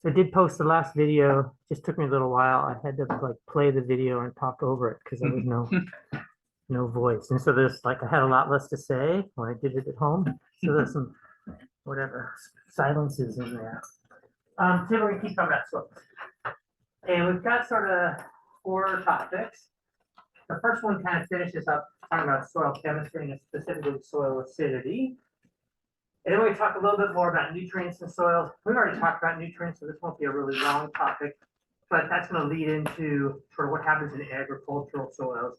So I did post the last video. Just took me a little while. I had to like play the video and talk over it because there was no voice. And so there's like I had a lot less to say when I did it at home. So there's some whatever silences in there. Today we're gonna keep talking about soils. And we've got sort of 4 topics. The first one kind of finishes up talking about soil chemistry and specifically soil acidity. And then we talk a little bit more about nutrients in soils. We've already talked about nutrients, so this won't be a really long topic, but that's going to lead into sort of what happens in agricultural soils,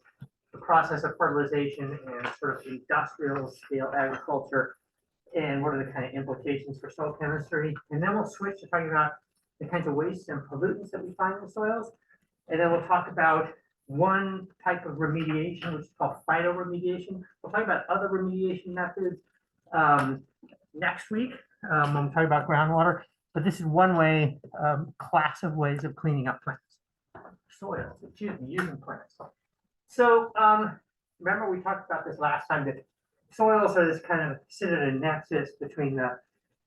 the process of fertilization and sort of industrial scale agriculture, and what are the kind of implications for soil chemistry. And then we'll switch to talking about the kinds of wastes and pollutants that we find in soils. And then we'll talk about one type of remediation, which is called phytoremediation. We'll talk about other remediation methods next week when we talk about groundwater. But this is one way, class of ways of cleaning up plants, soils, using plants. So remember we talked about this last time, that soils are this kind of sit at a nexus between the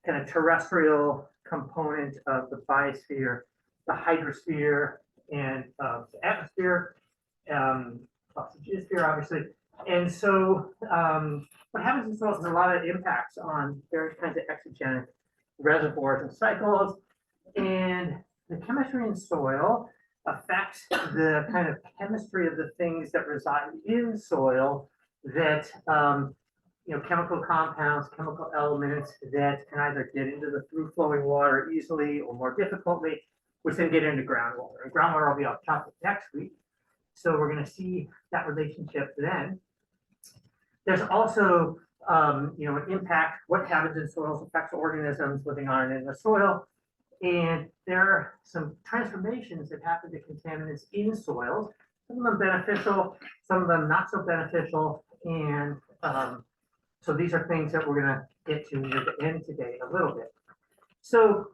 kind of terrestrial component of the biosphere, the hydrosphere, and the atmosphere, the geosphere, obviously. And so what happens in soils is a lot of impacts on various kinds of exogenic reservoirs and cycles. And the chemistry in soil affects the kind of chemistry of the things that reside in soil, that chemical compounds, chemical elements that can either get into the through flowing water easily or more difficultly, which then get into groundwater. And groundwater will be off topic next week. So we're going to see that relationship then. There's also, an impact. What happens in soils affects organisms living on and in the soil. And there are some transformations that happen to contaminants in soils. Some of them beneficial, some of them not so beneficial. And so these are things that we're going to get to near the end today a little bit. So,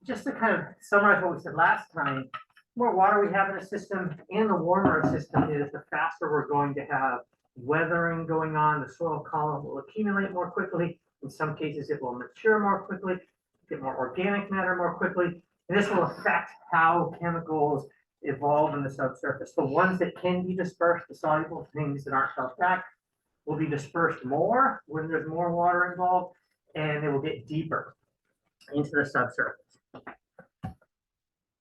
just to kind of summarize what we said last time, the more water we have in a system and the warmer a system is, the faster we're going to have weathering going on. The soil column will accumulate more quickly. In some cases, it will mature more quickly, get more organic matter more quickly. And this will affect how chemicals evolve in the subsurface. The ones that can be dispersed, the soluble things that aren't held back, will be dispersed more when there's more water involved, and they will get deeper into the subsurface.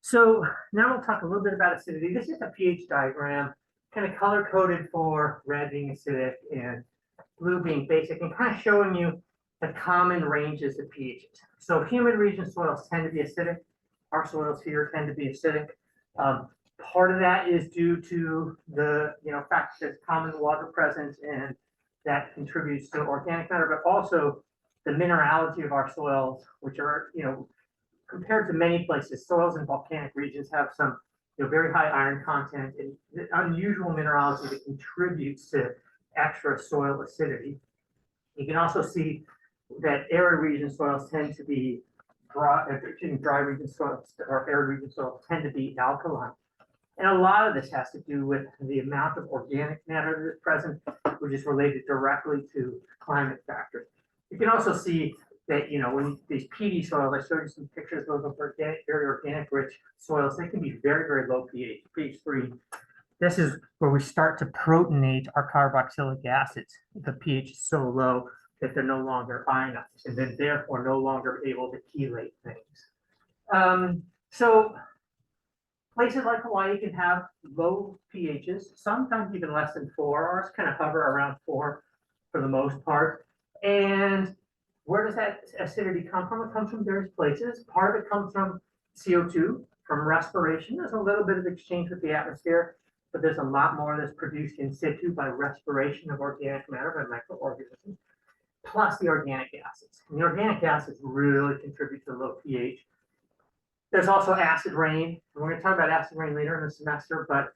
So now we'll talk a little bit about acidity. This is a pH diagram, kind of color coded for red being acidic and blue being basic, and kind of showing you the common ranges of pHs. So humid region soils tend to be acidic. Our soils here tend to be acidic. Part of that is due to the fact that there's common water presence, and that contributes to organic matter, but also the mineralogy of our soils, which are, compared to many places, soils in volcanic regions have some very high iron content and unusual mineralogy that contributes to extra soil acidity. You can also see that arid region soils tend to be dry region soils, or arid region soils tend to be alkaline. And a lot of this has to do with the amount of organic matter that is present, which is related directly to climate factors. You can also see that, when these peaty soils, I showed you some pictures of those organic, very organic rich soils, they can be very, very low pH, pH 3. This is where we start to protonate our carboxylic acids. The pH is so low that they're no longer ionized, and then therefore no longer able to chelate things. So places like Hawaii can have low pHs, sometimes even less than 4. Ours kind of hover around 4 for the most part. And where does that acidity come from? It comes from various places. Part of it comes from CO2, from respiration. There's a little bit of exchange with the atmosphere, but there's a lot more that's produced in situ by respiration of organic matter by microorganisms, plus the organic acids. And the organic acids really contribute to the low pH. There's also acid rain. And we're going to talk about acid rain later in the semester, but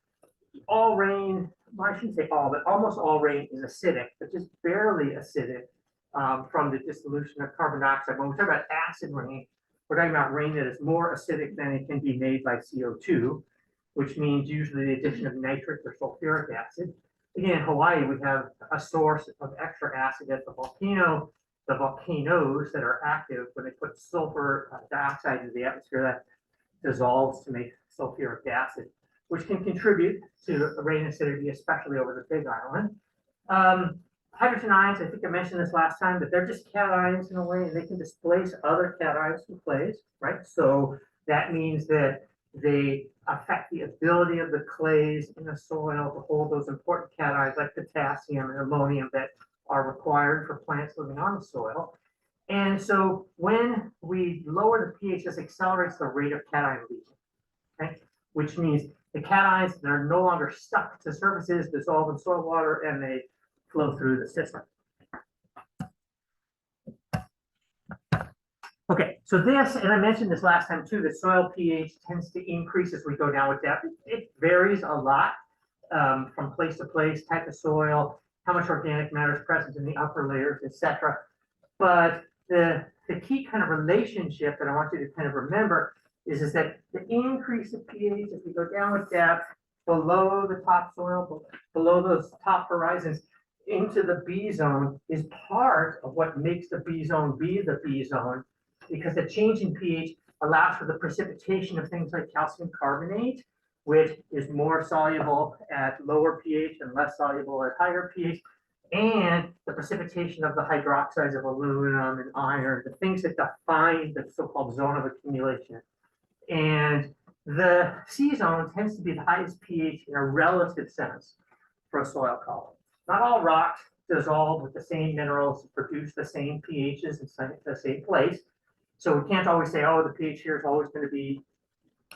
all rain, well, I shouldn't say all, but almost all rain is acidic, but just barely acidic from the dissolution of carbon dioxide. When we talk about acid rain, we're talking about rain that is more acidic than it can be made by CO2, which means usually the addition of nitric or sulfuric acid. Again, in Hawaii, we have a source of extra acid at the volcano, the volcanoes that are active when they put sulfur dioxide into the atmosphere that dissolves to make sulfuric acid, which can contribute to rain acidity, especially over the Big Island. Hydrogen ions, I think I mentioned this last time, but they're just cations in a way, and they can displace other cations from clays, right? So that means that they affect the ability of the clays in the soil to hold those important cations like potassium and ammonium that are required for plants living on the soil. And so when we lower the pH, this accelerates the rate of cation leaching, okay? Which means the cations that are no longer stuck to surfaces dissolve in soil water and they flow through the system. Okay, so this, and I mentioned this last time too, the soil pH tends to increase as we go down with depth. It varies a lot from place to place, type of soil, how much organic matter is present in the upper layers, etc. But the key kind of relationship that I want you to kind of remember is that the increase of pH as we go down with depth below the top soil, below those top horizons, into the B zone is part of what makes the B zone be the B zone, because the change in pH allows for the precipitation of things like calcium carbonate, which is more soluble at lower pH and less soluble at higher pH, and the precipitation of the hydroxides of aluminum and iron, the things that define the so-called zone of accumulation. And the C zone tends to be the highest pH in a relative sense for a soil column. Not all rocks dissolve with the same minerals, produce the same pHs in the same place. So we can't always say, oh, the pH here is always going to be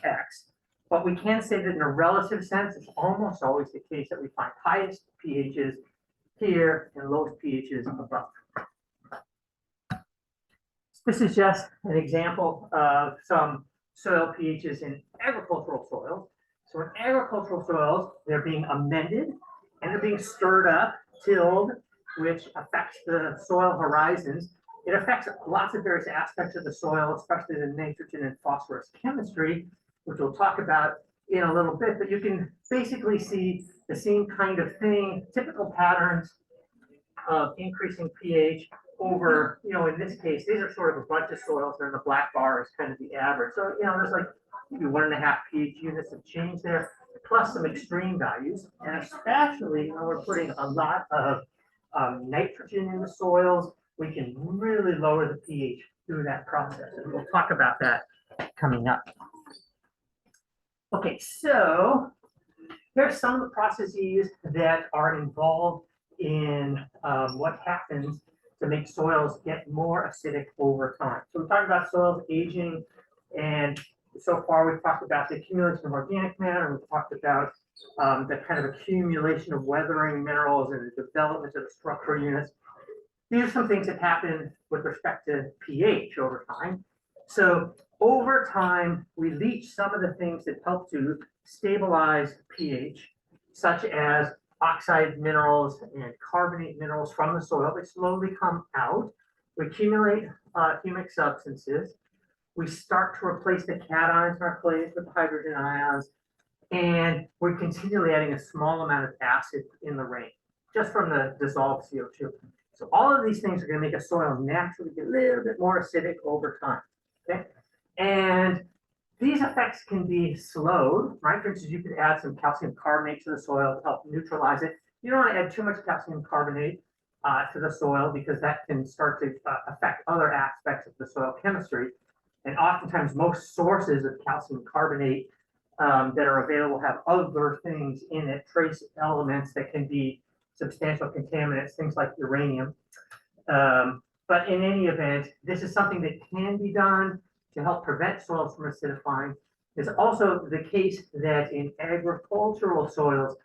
X. But we can say that in a relative sense, it's almost always the case that we find highest pHs here and lowest pHs above. This is just an example of some soil pHs in agricultural soils. So in agricultural soils, they're being amended and they're being stirred up, tilled, which affects the soil horizons. It affects lots of various aspects of the soil, especially the nitrogen and phosphorus chemistry, which we'll talk about in a little bit, but you can basically see the same kind of thing, typical patterns of increasing pH over, in this case, these are sort of a bunch of soils, and the black bar is kind of the average. So, there's like maybe 1.5 pH units of change there, plus some extreme values. And especially when we're putting a lot of nitrogen in the soils, we can really lower the pH through that process. And we'll talk about that coming up. Okay, so here's some of the processes that are involved in what happens to make soils get more acidic over time. So we're talking about soils aging, and so far we've talked about the accumulation of organic matter, we've talked about the kind of accumulation of weathering minerals and the development of the structural units. These are some things that happen with respect to pH over time. So over time, we leach some of the things that help to stabilize pH, such as oxide minerals and carbonate minerals from the soil. They slowly come out. We accumulate humic substances. We start to replace the cations in our clays with hydrogen ions, and we're continually adding a small amount of acid in the rain, just from the dissolved CO2. So all of these things are going to make a soil naturally get a little bit more acidic over time. Okay? And these effects can be slowed, right? For instance, you could add some calcium carbonate to the soil to help neutralize it. You don't want to add too much calcium carbonate to the soil, because that can start to affect other aspects of the soil chemistry. And oftentimes, most sources of calcium carbonate that are available have other things in it, trace elements that can be substantial contaminants, things like uranium. But in any event, this is something that can be done to help prevent soils from acidifying. It's also the case that in agricultural soils,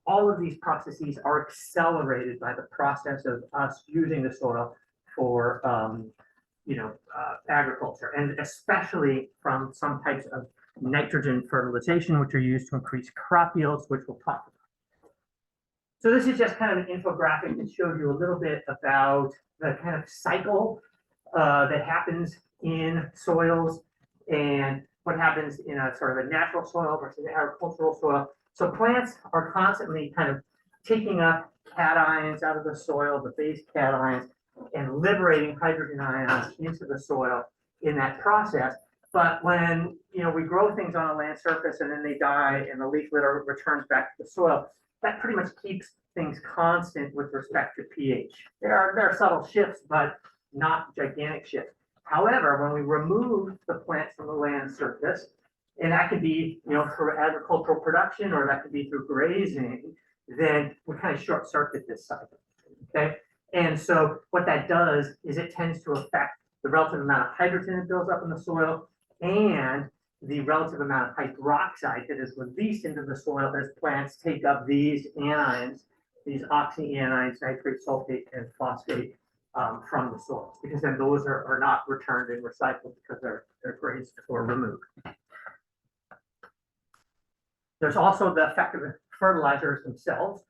all of these processes are accelerated by the process of us using the soil for agriculture, and especially from some types of nitrogen fertilization, which are used to increase crop yields, which we'll talk about. So this is just kind of an infographic that shows you a little bit about the kind of cycle that happens in soils and what happens in a sort of a natural soil versus agricultural soil. So plants are constantly kind of taking up cations out of the soil, the base cations, and liberating hydrogen ions into the soil in that process. But when we grow things on a land surface and then they die and the leaf litter returns back to the soil, that pretty much keeps things constant with respect to pH. There are subtle shifts, but not gigantic shifts. However, when we remove the plants from the land surface, and that could be for agricultural production or that could be through grazing, then we kind of short circuit this cycle. Okay, and so what that does is it tends to affect the relative amount of hydrogen that builds up in the soil and the relative amount of hydroxide that is released into the soil as plants take up these anions, these oxyanions, nitrate, sulfate, and phosphate from the soils, because then those are not returned and recycled because they're grazed or removed. There's also the effect of the fertilizers themselves.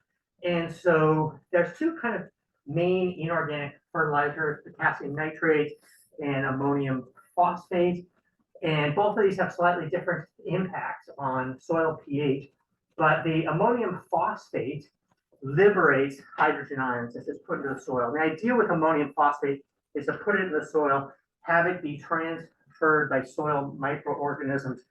And so there's two kind of main inorganic fertilizers, potassium nitrate and ammonium phosphate. And both of these have slightly different impacts on soil pH, but the ammonium phosphate liberates hydrogen ions as it's put into the soil. The idea with ammonium phosphate is to put it in the soil, have it be transferred by soil microorganisms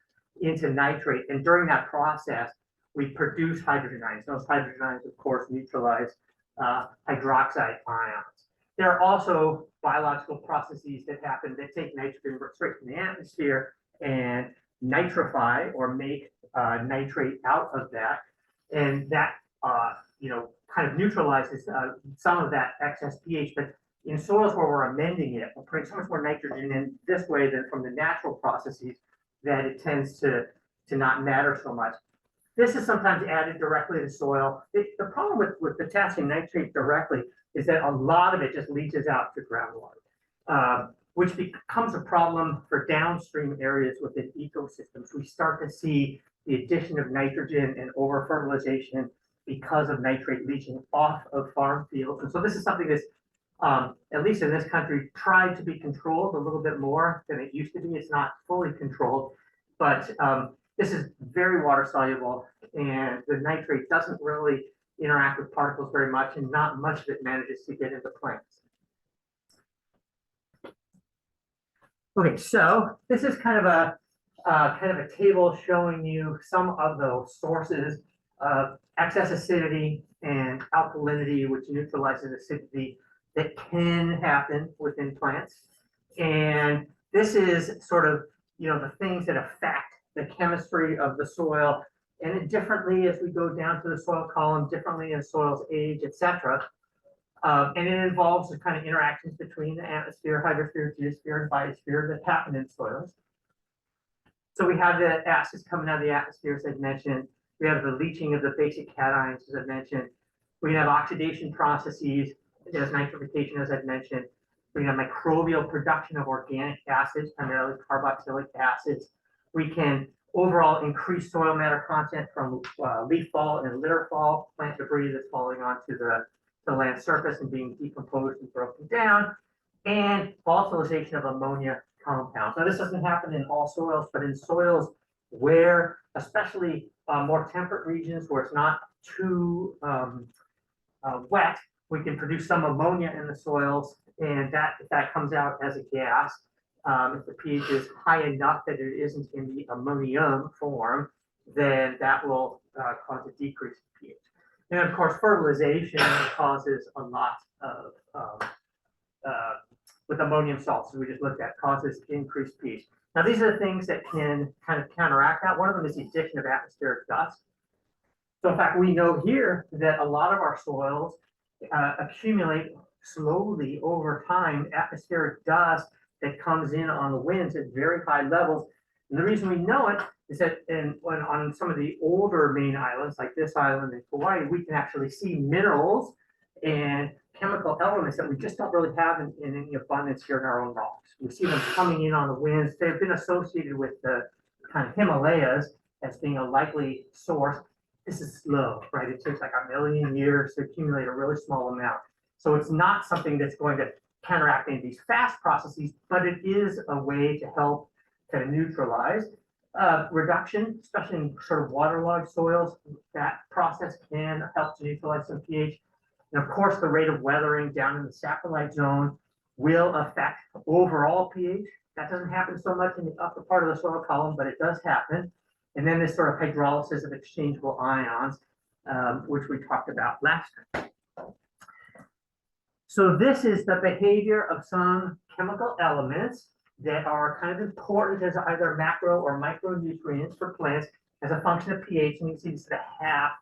into nitrate. And during that process, we produce hydrogen ions. Those hydrogen ions, of course, neutralize hydroxide ions. There are also biological processes that happen that take nitrogen straight from the atmosphere and nitrify or make nitrate out of that. And that, kind of neutralizes some of that excess pH. But in soils where we're amending it, we're putting so much more nitrogen in this way than from the natural processes that it tends to not matter so much. This is sometimes added directly to soil. The problem with potassium nitrate directly is that a lot of it just leaches out to groundwater, which becomes a problem for downstream areas within ecosystems. We start to see the addition of nitrogen and over-fertilization because of nitrate leaching off of farm fields. And so this is something that's, at least in this country, tried to be controlled a little bit more than it used to be. It's not fully controlled, but this is very water soluble, and the nitrate doesn't really interact with particles very much, and not much of it manages to get into plants. Okay, so this is kind of a table showing you some of those sources of excess acidity and alkalinity, which neutralizes acidity, that can happen within plants. And this is sort of, the things that affect the chemistry of the soil, and it differently as we go down to the soil column, differently as soils age, etc. And it involves the kind of interactions between the atmosphere, hydrosphere, geosphere, and biosphere that happen in soils. So we have the acids coming out of the atmosphere, as I mentioned. We have the leaching of the basic cations, as I mentioned. We have oxidation processes, as nitrification, as I've mentioned. We have microbial production of organic acids, primarily carboxylic acids. We can overall increase soil matter content from leaf fall and litter fall, plant debris that's falling onto the land surface and being decomposed and broken down, and volatilization of ammonia compounds. Now, this doesn't happen in all soils, but in soils where, especially more temperate regions where it's not too wet, we can produce some ammonia in the soils, and that comes out as a gas. If the pH is high enough that it isn't in the ammonium form, then that will cause a decrease in pH. And of course, fertilization causes a lot of, with ammonium salts, as we just looked at, causes increased pH. Now, these are the things that can kind of counteract that. One of them is the addition of atmospheric dust. So in fact, we know here that a lot of our soils accumulate slowly over time atmospheric dust that comes in on the winds at very high levels. And the reason we know it is that on some of the older main islands, like this island in Hawaii, we can actually see minerals and chemical elements that we just don't really have in any abundance here in our own rocks. We see them coming in on the winds. They've been associated with the kind of Himalayas as being a likely source. This is slow, right? It takes like 1 million years to accumulate a really small amount. So it's not something that's going to counteract any of these fast processes, but it is a way to help kind of neutralize reduction, especially in sort of waterlogged soils. That process can help to neutralize some pH. And of course, the rate of weathering down in the saprolite zone will affect overall pH. That doesn't happen so much in the upper part of the soil column, but it does happen. And then this sort of hydrolysis of exchangeable ions, which we talked about last time. So this is the behavior of some chemical elements that are kind of important as either macro or micronutrients for plants as a function of pH. And you can see the half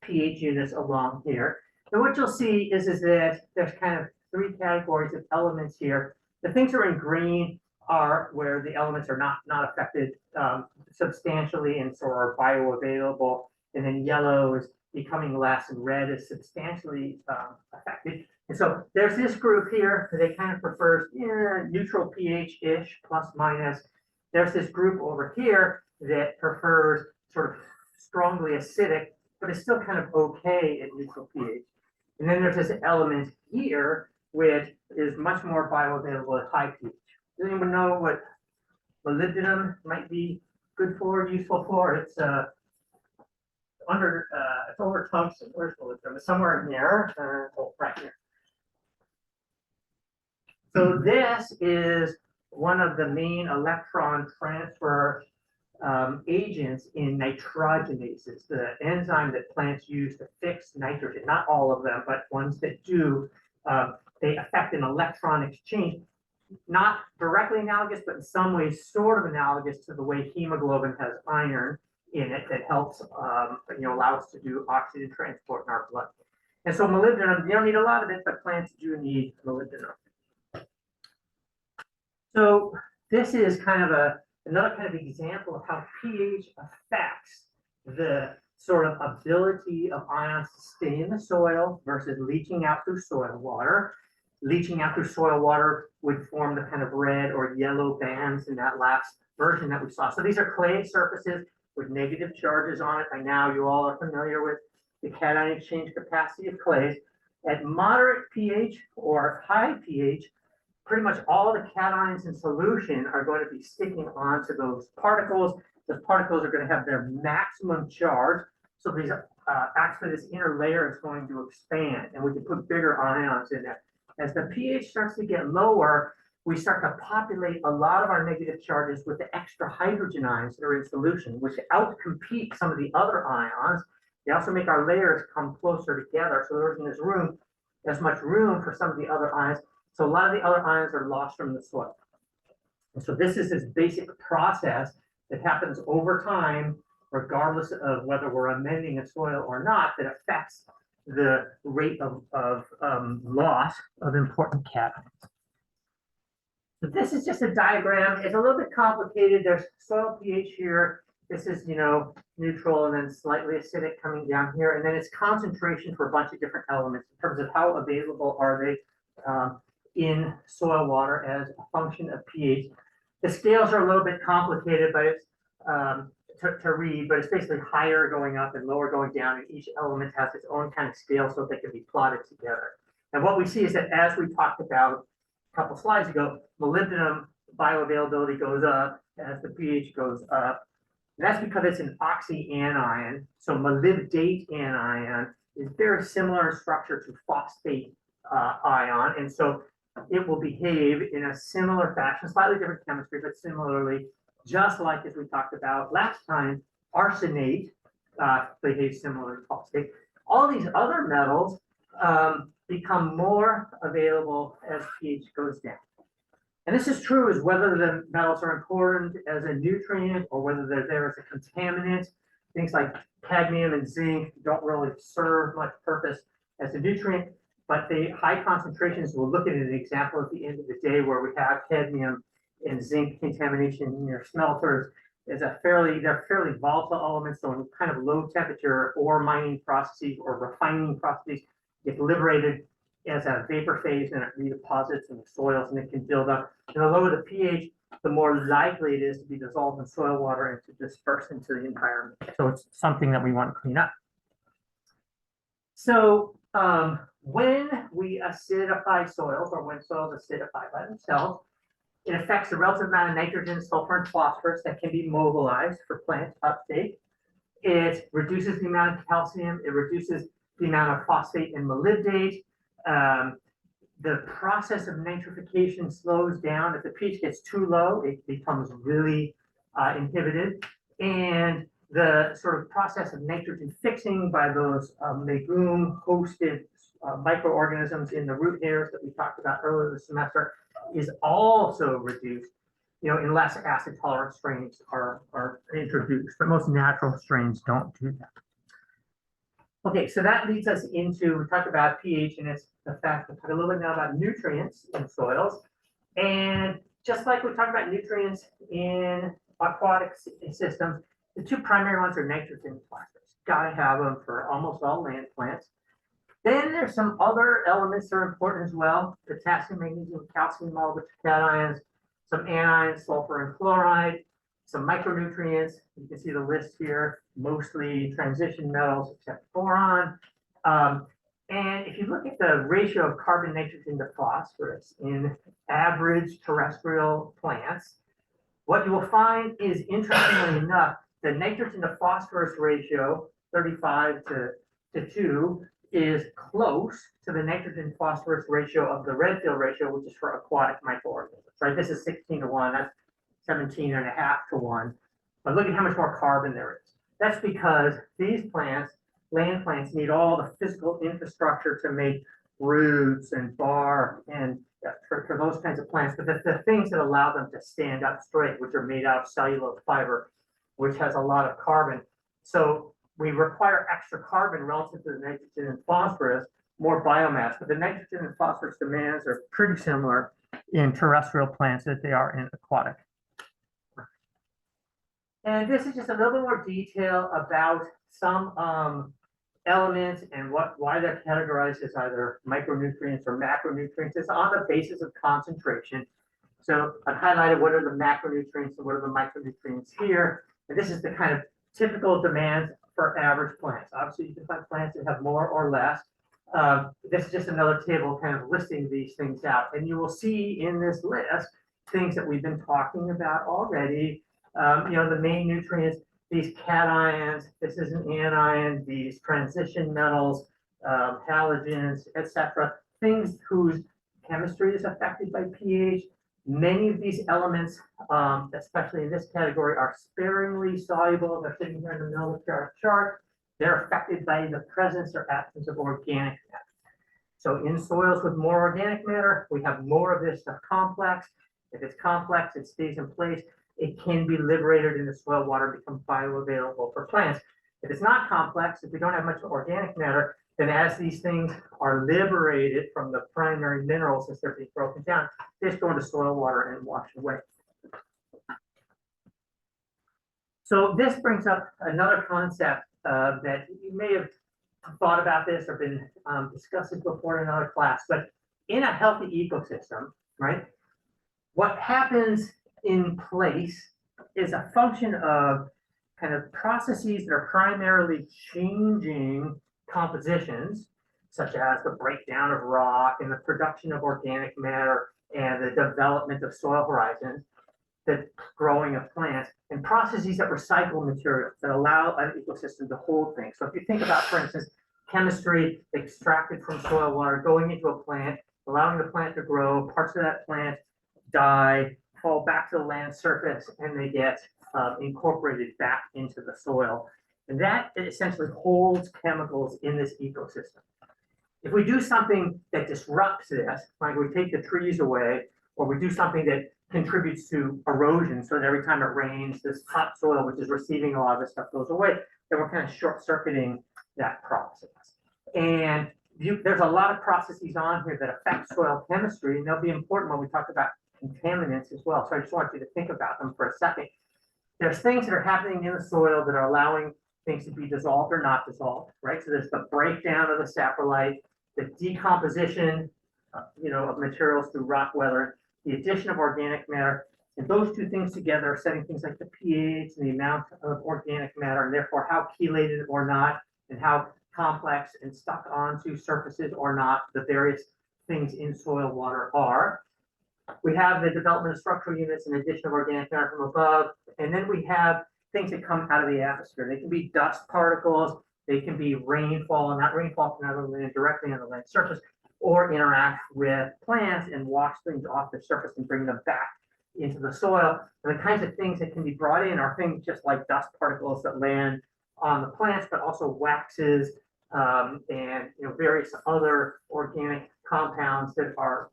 pH units along here. And what you'll see is that there's kind of three categories of elements here. The things that are in green are where the elements are not affected substantially and so are bioavailable. And then yellow is becoming less, and red is substantially affected. And so there's this group here that kind of prefers neutral pH-ish, plus minus. There's this group over here that prefers sort of strongly acidic, but it's still kind of okay at neutral pH. And then there's this element here, which is much more bioavailable at high pH. Does anyone know what molybdenum might be good for, useful for? It's it's over tungsten. Where's molybdenum? It's somewhere in here. Oh, right here. So this is one of the main electron transfer agents in nitrogenases, the enzyme that plants use to fix nitrogen. Not all of them, but ones that do. They affect an electron exchange, not directly analogous, but in some ways sort of analogous to the way hemoglobin has iron in it that helps, allow us to do oxygen transport in our blood. And so molybdenum, you don't need a lot of it, but plants do need molybdenum. So this is kind of another kind of example of how pH affects the sort of ability of ions to stay in the soil versus leaching out through soil water. Leaching out through soil water would form the kind of red or yellow bands in that last version that we saw. So these are clay surfaces with negative charges on it. By now, you all are familiar with the cation exchange capacity of clays. At moderate pH or high pH, pretty much all the cations in solution are going to be sticking onto those particles. The particles are going to have their maximum charge. So these actually this inner layer is going to expand, and we can put bigger ions in there. As the pH starts to get lower, we start to populate a lot of our negative charges with the extra hydrogen ions that are in solution, which outcompete some of the other ions. They also make our layers come closer together. So there isn't as much room for some of the other ions. So a lot of the other ions are lost from the soil. And so this is this basic process that happens over time, regardless of whether we're amending a soil or not, that affects the rate of loss of important cations. So this is just a diagram. It's a little bit complicated. There's soil pH here. This is, neutral and then slightly acidic coming down here. And then it's concentration for a bunch of different elements in terms of how available are they in soil water as a function of pH. The scales are a little bit complicated, but it's to read, but it's basically higher going up and lower going down, and each element has its own kind of scale so they can be plotted together. And what we see is that as we talked about a couple slides ago, molybdenum bioavailability goes up as the pH goes up. And that's because it's an oxyanion. So molybdate anion is very similar in structure to phosphate ion. And so it will behave in a similar fashion, slightly different chemistry, but similarly, just like as we talked about last time, arsenate behaves similarly to phosphate. All these other metals become more available as pH goes down. And this is true as whether the metals are important as a nutrient or whether they're there as a contaminant. Things like cadmium and zinc don't really serve much purpose as a nutrient, but the high concentrations, we'll look at an example at the end of the day where we have cadmium and zinc contamination in your smelters. They're fairly volatile elements, so in kind of low temperature ore mining processes or refining processes, get liberated as a vapor phase and it redeposits in the soils and it can build up. And the lower the pH, the more likely it is to be dissolved in soil water and to disperse into the environment. So it's something that we want to clean up. So when we acidify soils, or when soils acidify by themselves, it affects the relative amount of nitrogen, sulfur, and phosphorus that can be mobilized for plant uptake. It reduces the amount of calcium. It reduces the amount of phosphate and molybdate. the process of nitrification slows down. If the pH gets too low, it becomes really inhibited. And the sort of process of nitrogen fixing by those legume-hosted microorganisms in the root hairs that we talked about earlier this semester is also reduced, in less acid tolerant strains are introduced, but most natural strains don't do that. Okay, so that leads us into, we talked about pH and its effect. We'll talk a little bit now about nutrients in soils. And just like we talked about nutrients in aquatic systems, the two primary ones are nitrogen and phosphorus. Gotta have them for almost all land plants. Then there's some other elements that are important as well: potassium, magnesium, calcium, all which are cations, some anions, sulfur and chloride, some micronutrients. You can see the list here, mostly transition metals except boron. And if you look at the ratio of carbon, nitrogen to phosphorus in average terrestrial plants, what you will find is, interestingly enough, the nitrogen to phosphorus ratio, 35 to 2, is close to the nitrogen phosphorus ratio of the Redfield ratio, which is for aquatic microorganisms, right? This is 16 to 1, that's 17.5 to 1. But look at how much more carbon there is. That's because these plants, land plants, need all the physical infrastructure to make roots and bark and for those kinds of plants, but the things that allow them to stand up straight, which are made out of cellulose fiber, which has a lot of carbon. So we require extra carbon relative to the nitrogen and phosphorus, more biomass, but the nitrogen and phosphorus demands are pretty similar in terrestrial plants as they are in aquatic. And this is just a little bit more detail about some elements and why they're categorized as either micronutrients or macronutrients. It's on the basis of concentration. So I've highlighted what are the macronutrients and what are the micronutrients here. And this is the kind of typical demands for average plants. Obviously, you can find plants that have more or less. This is just another table kind of listing these things out. And you will see in this list things that we've been talking about already. The main nutrients, these cations, this is an anion, these transition metals, halogens, etc. Things whose chemistry is affected by pH. Many of these elements, especially in this category, are sparingly soluble. They're sitting here in the middle of the chart. They're affected by the presence or absence of organic matter. So in soils with more organic matter, we have more of this stuff complex. If it's complex, it stays in place. It can be liberated in the soil water and become bioavailable for plants. If it's not complex, if we don't have much organic matter, then as these things are liberated from the primary minerals as they're being broken down, they just go into soil water and wash away. So this brings up another concept that you may have thought about this or been discussing before in another class, but in a healthy ecosystem, right, what happens in place is a function of kind of processes that are primarily changing compositions, such as the breakdown of rock and the production of organic matter and the development of soil horizons, the growing of plants, and processes that recycle materials that allow an ecosystem to hold things. So if you think about, for instance, chemistry extracted from soil water going into a plant, allowing the plant to grow, parts of that plant die, fall back to the land surface, and they get incorporated back into the soil. And that essentially holds chemicals in this ecosystem. If we do something that disrupts this, like we take the trees away, or we do something that contributes to erosion, so that every time it rains, this topsoil, which is receiving a lot of this stuff, goes away, then we're kind of short-circuiting that process. And there's a lot of processes on here that affect soil chemistry, and they'll be important when we talk about contaminants as well. So I just want you to think about them for a second. There's things that are happening in the soil that are allowing things to be dissolved or not dissolved, right? So there's the breakdown of the saprolite, the decomposition, of materials through rock weathering, the addition of organic matter, and those two things together are setting things like the pH and the amount of organic matter, and therefore how chelated or not, and how complex and stuck onto surfaces or not the various things in soil water are. We have the development of structural units and addition of organic matter from above, and then we have things that come out of the atmosphere. They can be dust particles, they can be rainfall, and that rainfall can either land directly on the land surface, or interact with plants and wash things off the surface and bring them back into the soil. And the kinds of things that can be brought in are things just like dust particles that land on the plants, but also waxes and various other organic compounds that are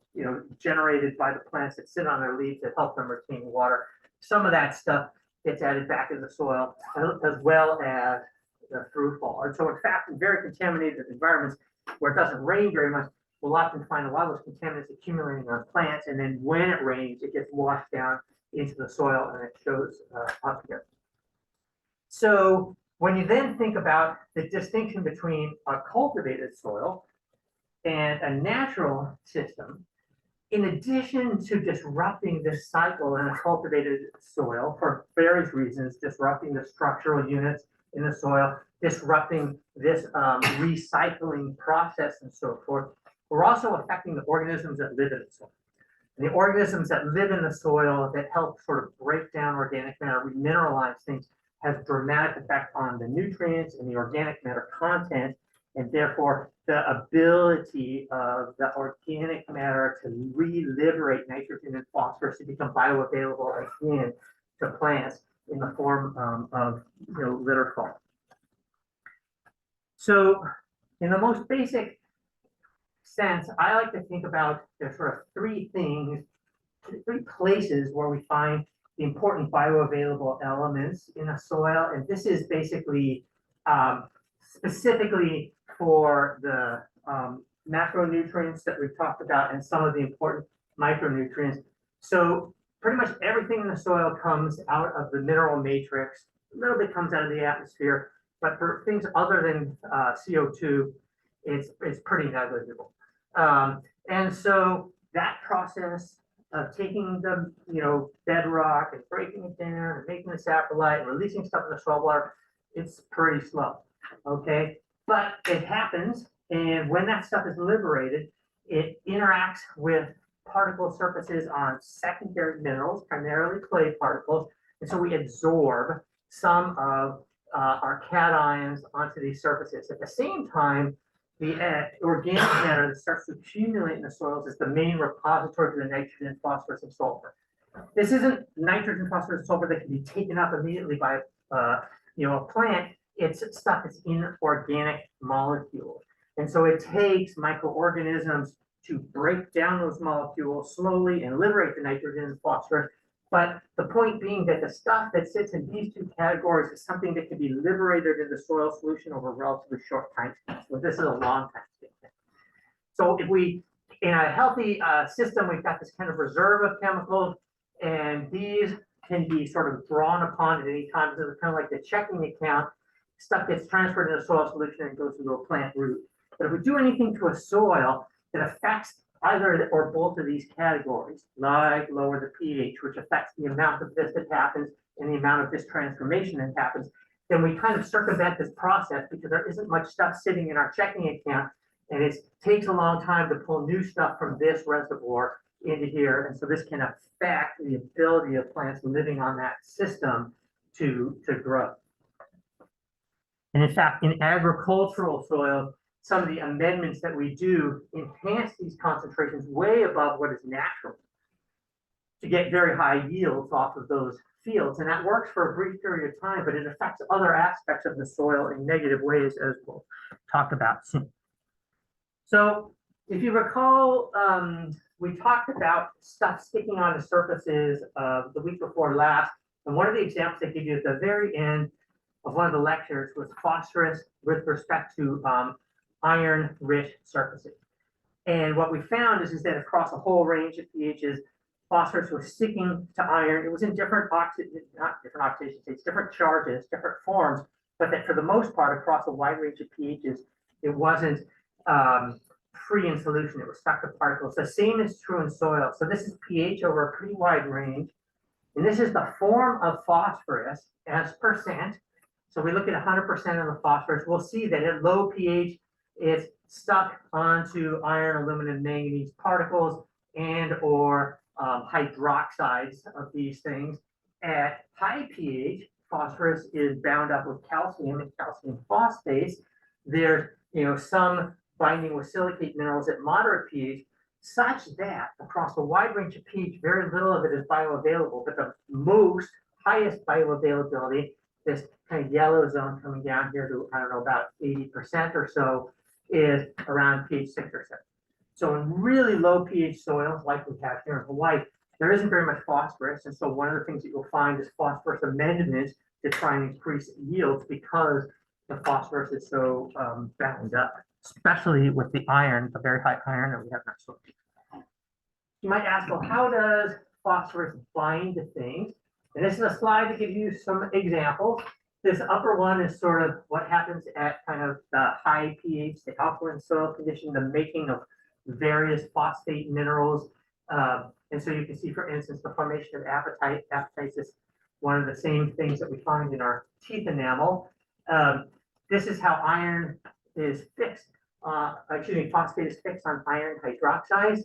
generated by the plants that sit on their leaves that help them retain water. Some of that stuff gets added back in the soil, as well as the through fall. And so in fact, in very contaminated environments where it doesn't rain very much, we'll often find a lot of those contaminants accumulating on plants, and then when it rains, it gets washed down into the soil and it shows up here. So when you then think about the distinction between a cultivated soil and a natural system, in addition to disrupting this cycle in a cultivated soil for various reasons, disrupting the structural units in the soil, disrupting this recycling process and so forth, we're also affecting the organisms that live in the soil. And the organisms that live in the soil that help sort of break down organic matter, remineralize things, has dramatic effect on the nutrients and the organic matter content, and therefore the ability of the organic matter to re-liberate nitrogen and phosphorus to become bioavailable again to plants in the form of litter fall. So in the most basic sense, I like to think about there's sort of three places where we find the important bioavailable elements in a soil. And this is basically specifically for the macronutrients that we've talked about and some of the important micronutrients. So pretty much everything in the soil comes out of the mineral matrix, a little bit comes out of the atmosphere, but for things other than CO2, it's pretty negligible. And so that process of taking the bedrock and breaking it down and making the saprolite and releasing stuff in the soil water, it's pretty slow, okay? But it happens, and when that stuff is liberated, it interacts with particle surfaces on secondary minerals, primarily clay particles, and so we absorb some of our cations onto these surfaces. At the same time, the organic matter that starts to accumulate in the soils is the main repository for the nitrogen, phosphorus, and sulfur. This isn't nitrogen, phosphorus, and sulfur that can be taken up immediately by a plant. It's stuff that's in organic molecules. And so it takes microorganisms to break down those molecules slowly and liberate the nitrogen and phosphorus. But the point being that the stuff that sits in these two categories is something that can be liberated in the soil solution over a relatively short time scale. So this is a long time scale. So if we, in a healthy system, we've got this kind of reserve of chemicals, and these can be sort of drawn upon at any time. So it's kind of like the checking account. Stuff gets transferred into a soil solution and goes into a plant root. But if we do anything to a soil that affects either or both of these categories, like lower the pH, which affects the amount of this that happens and the amount of this transformation that happens, then we kind of circumvent this process because there isn't much stuff sitting in our checking account, and it takes a long time to pull new stuff from this reservoir into here. And so this can affect the ability of plants living on that system to grow. And in fact, in agricultural soil, some of the amendments that we do enhance these concentrations way above what is natural to get very high yields off of those fields. And that works for a brief period of time, but it affects other aspects of the soil in negative ways, as we'll talk about soon. So if you recall, we talked about stuff sticking on the surfaces the week before last. And one of the examples I gave you at the very end of one of the lectures was phosphorus with respect to iron-rich surfaces. And what we found is that across a whole range of pHs, phosphorus was sticking to iron. It was in different oxidation states, different charges, different forms, but that for the most part, across a wide range of pHs, it wasn't free in solution. It was stuck to particles. The same is true in soil. So this is pH over a pretty wide range. And this is the form of phosphorus as percent. So we look at 100% of the phosphorus. We'll see that at low pH, it's stuck onto iron, aluminum, manganese particles and or hydroxides of these things. At high pH, phosphorus is bound up with calcium and calcium phosphates. There's some binding with silicate minerals at moderate pH, such that across a wide range of pH, very little of it is bioavailable, but the most highest bioavailability, this kind of yellow zone coming down here to, I don't know, about 80% or so, is around pH 6 or 7. So in really low pH soils, like we have here in Hawaii, there isn't very much phosphorus. And so one of the things that you'll find is phosphorus amendments to try and increase yields because the phosphorus is so bound up, especially with the iron, the very high iron that we have in our soil. You might ask, well, how does phosphorus bind to things? And this is a slide to give you some examples. This upper one is sort of what happens at kind of the high pH, the alkaline soil condition, the making of various phosphate minerals. And so you can see, for instance, the formation of apatite. Apatite is one of the same things that we find in our teeth enamel. This is how iron is fixed. Phosphate is fixed on iron hydroxides.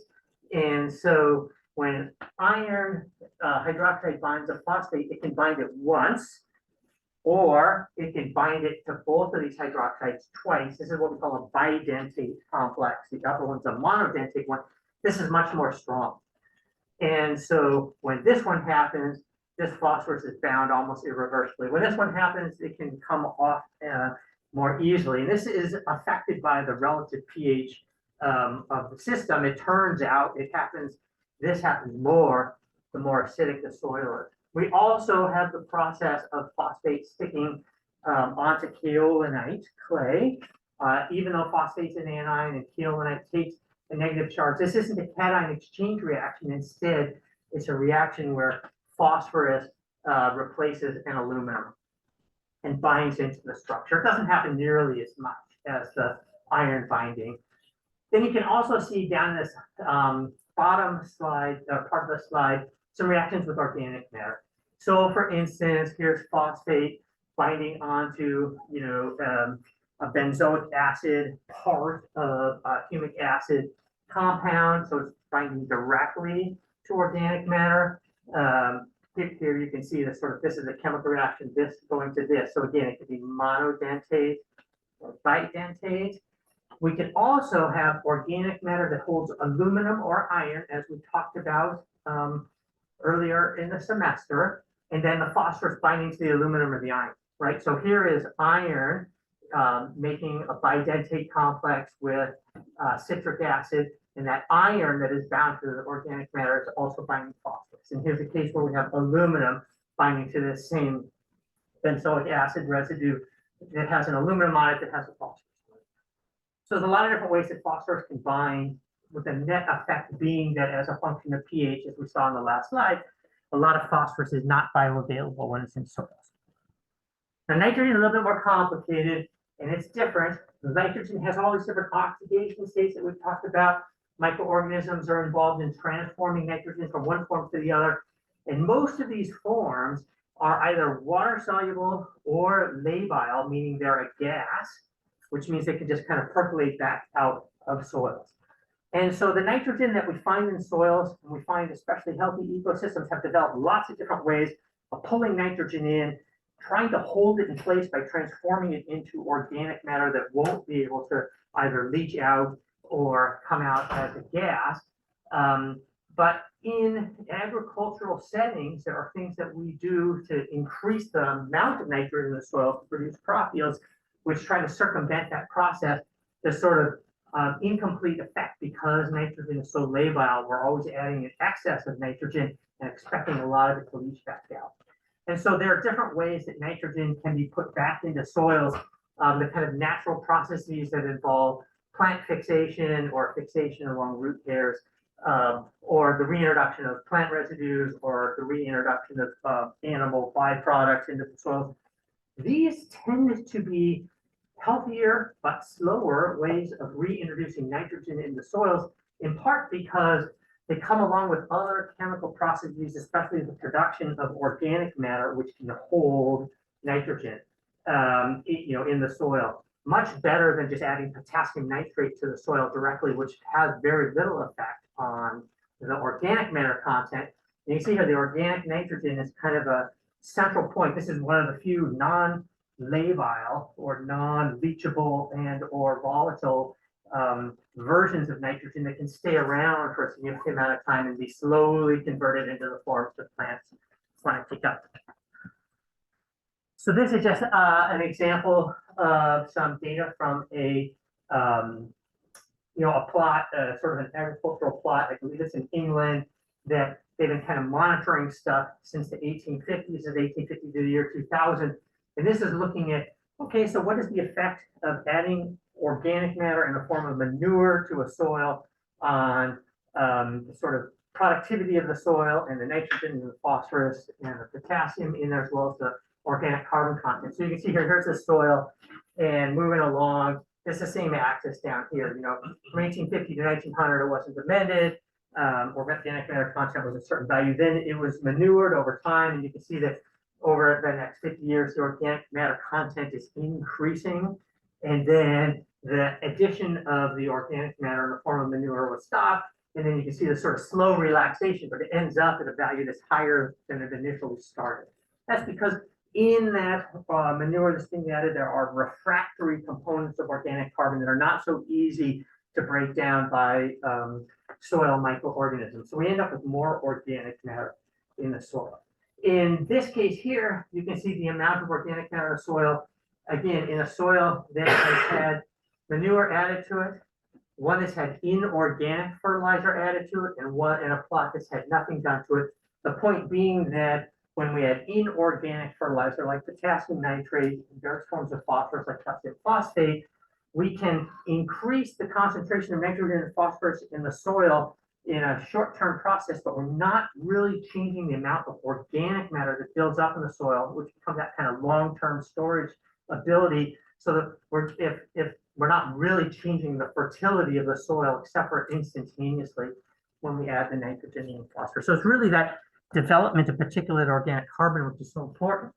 And so when iron hydroxide binds a phosphate, it can bind it once, or it can bind it to both of these hydroxides twice. This is what we call a bidentate complex. The upper one's a monodentate one. This is much more strong. And so when this one happens, this phosphorus is bound almost irreversibly. When this one happens, it can come off more easily. And this is affected by the relative pH of the system. It turns out this happens more the more acidic the soil is. We also have the process of phosphate sticking onto kaolinite clay. Even though phosphate's an anion and kaolinite takes a negative charge, this isn't a cation exchange reaction. Instead, it's a reaction where phosphorus replaces an aluminum and binds into the structure. It doesn't happen nearly as much as the iron binding. Then you can also see down this bottom slide, part of the slide, some reactions with organic matter. So for instance, here's phosphate binding onto, a benzoic acid part of a humic acid compound. So it's binding directly to organic matter. Here you can see this is a chemical reaction, this going to this. So again, it could be monodentate or bidentate. We can also have organic matter that holds aluminum or iron, as we talked about earlier in the semester, and then the phosphorus binding to the aluminum or the iron, right? So here is iron making a bidentate complex with citric acid, and that iron that is bound to the organic matter is also binding phosphorus. And here's a case where we have aluminum binding to this same benzoic acid residue that has an aluminum on it that has a phosphorus. So there's a lot of different ways that phosphorus can bind, with the net effect being that as a function of pH, as we saw in the last slide, a lot of phosphorus is not bioavailable when it's in soils. Now, nitrogen is a little bit more complicated, and it's different. Nitrogen has all these different oxidation states that we've talked about. Microorganisms are involved in transforming nitrogen from one form to the other. And most of these forms are either water-soluble or labile, meaning they're a gas, which means they can just kind of percolate back out of soils. And so the nitrogen that we find in soils, and we find especially healthy ecosystems, have developed lots of different ways of pulling nitrogen in, trying to hold it in place by transforming it into organic matter that won't be able to either leach out or come out as a gas. But in agricultural settings, there are things that we do to increase the amount of nitrogen in the soil to produce crop yields, which try to circumvent that process. To sort of incomplete effect, because nitrogen is so labile, we're always adding an excess of nitrogen and expecting a lot of it to leach back out. And so there are different ways that nitrogen can be put back into soils, the kind of natural processes that involve plant fixation or fixation along root hairs, or the reintroduction of plant residues, or the reintroduction of animal byproducts into the soils. These tend to be healthier but slower ways of reintroducing nitrogen into soils, in part because they come along with other chemical processes, especially the production of organic matter, which can hold nitrogen, in the soil. Much better than just adding potassium nitrate to the soil directly, which has very little effect on the organic matter content. And you see how the organic nitrogen is kind of a central point. This is one of the few non-labile or non-leachable and or volatile versions of nitrogen that can stay around for a significant amount of time and be slowly converted into the forms that plants want to take up. So this is just an example of some data from a a plot, sort of an agricultural plot. I believe it's in England, that they've been kind of monitoring stuff since the 1850s, of 1850 to the year 2000. And this is looking at, okay, so what is the effect of adding organic matter in the form of manure to a soil on the sort of productivity of the soil and the nitrogen and the phosphorus and the potassium in there, as well as the organic carbon content. So you can see here, here's the soil, and moving along, it's the same axis down here. You know, from 1850 to 1900, it wasn't amended. Organic matter content was a certain value. Then it was manured over time, and you can see that over the next 50 years, the organic matter content is increasing. And then the addition of the organic matter in the form of manure was stopped. And then you can see the sort of slow relaxation, but it ends up at a value that's higher than it initially started. That's because in that manure that's being added, there are refractory components of organic carbon that are not so easy to break down by soil microorganisms. So we end up with more organic matter in the soil. In this case here, you can see the amount of organic matter in the soil. Again, in a soil that has had manure added to it, one that's had inorganic fertilizer added to it, and one in a plot that's had nothing done to it. The point being that when we add inorganic fertilizer like potassium nitrate and various forms of phosphorus like calcium phosphate, we can increase the concentration of nitrogen and phosphorus in the soil in a short-term process, but we're not really changing the amount of organic matter that builds up in the soil, which becomes that kind of long-term storage ability. So that if we're not really changing the fertility of the soil, except for instantaneously when we add the nitrogen and phosphorus. So it's really that development of particulate organic carbon, which is so important.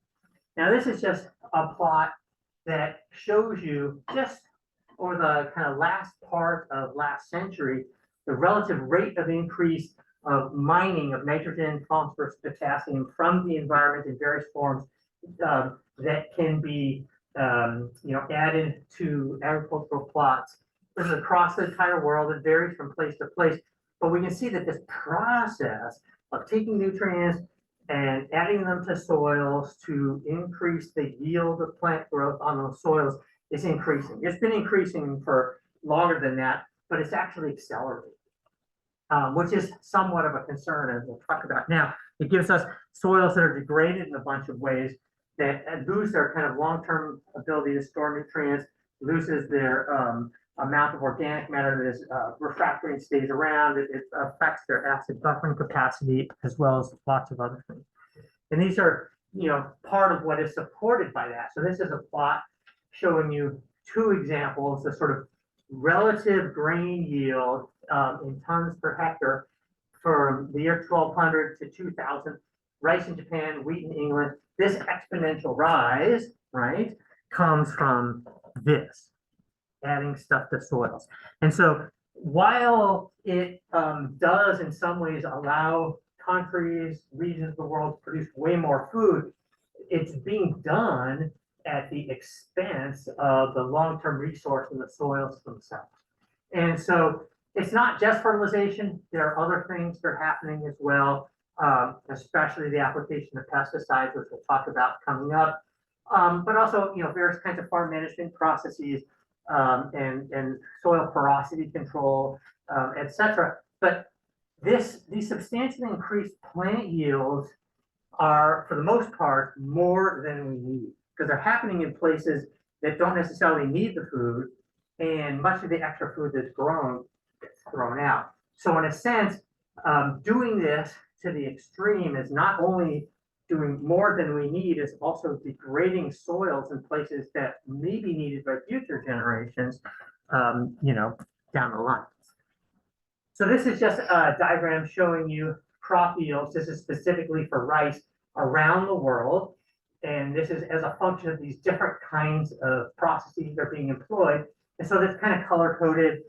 Now, this is just a plot that shows you just over the kind of last part of last century, the relative rate of increase of mining of nitrogen, phosphorus, potassium from the environment in various forms that can be added to agricultural plots. This is across the entire world. It varies from place to place, but we can see that this process of taking nutrients and adding them to soils to increase the yield of plant growth on those soils is increasing. It's been increasing for longer than that, but it's actually accelerating, which is somewhat of a concern, as we'll talk about now. It gives us soils that are degraded in a bunch of ways that lose their kind of long-term ability to store nutrients, loses their amount of organic matter that is refractory and stays around. It affects their acid buffering capacity, as well as lots of other things. And these are, part of what is supported by that. So this is a plot showing you two examples, the sort of relative grain yield in tons per hectare from the year 1200 to 2000, rice in Japan, wheat in England. This exponential rise, right, comes from this, adding stuff to soils. And so while it does in some ways allow countries, regions of the world to produce way more food, it's being done at the expense of the long-term resource in the soils themselves. And so it's not just fertilization. There are other things that are happening as well, especially the application of pesticides, which we'll talk about coming up, but also, various kinds of farm management processes and soil porosity control, etc. But these substantially increased plant yields are, for the most part, more than we need, because they're happening in places that don't necessarily need the food, and much of the extra food that's grown gets thrown out. So in a sense, doing this to the extreme is not only doing more than we need, is also degrading soils in places that may be needed by future generations, down the line. So this is just a diagram showing you crop yields. This is specifically for rice around the world. And this is as a function of these different kinds of processes that are being employed. And so that's kind of color coded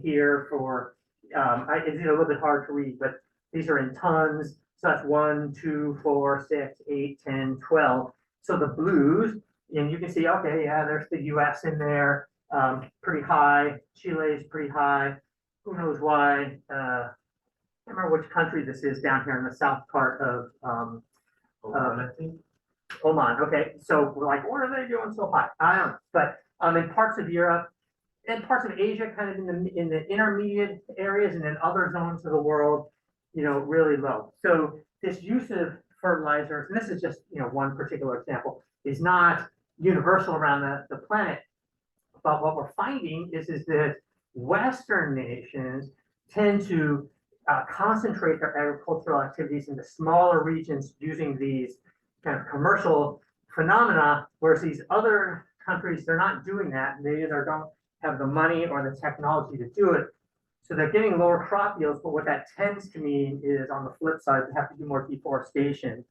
here for, it's a little bit hard to read, but these are in tons. So that's 1, 2, 4, 6, 8, 10, 12. So the blues, and you can see, okay, yeah, there's the US in there. pretty high. Chile is pretty high. Who knows why? I can't remember which country this is down here in the south part of Oman, I think. Oman. Okay, so we're like, what are they doing so high? I don't know. But in parts of Europe and parts of Asia, kind of in the intermediate areas, and then other zones of the world, really low. So this use of fertilizers, and this is just one particular example, is not universal around the planet. But what we're finding is that Western nations tend to concentrate their agricultural activities into smaller regions using these kind of commercial phenomena, whereas these other countries, they're not doing that. They either don't have the money or the technology to do it. So they're getting lower crop yields, but what that tends to mean is, on the flip side, they have to do more deforestation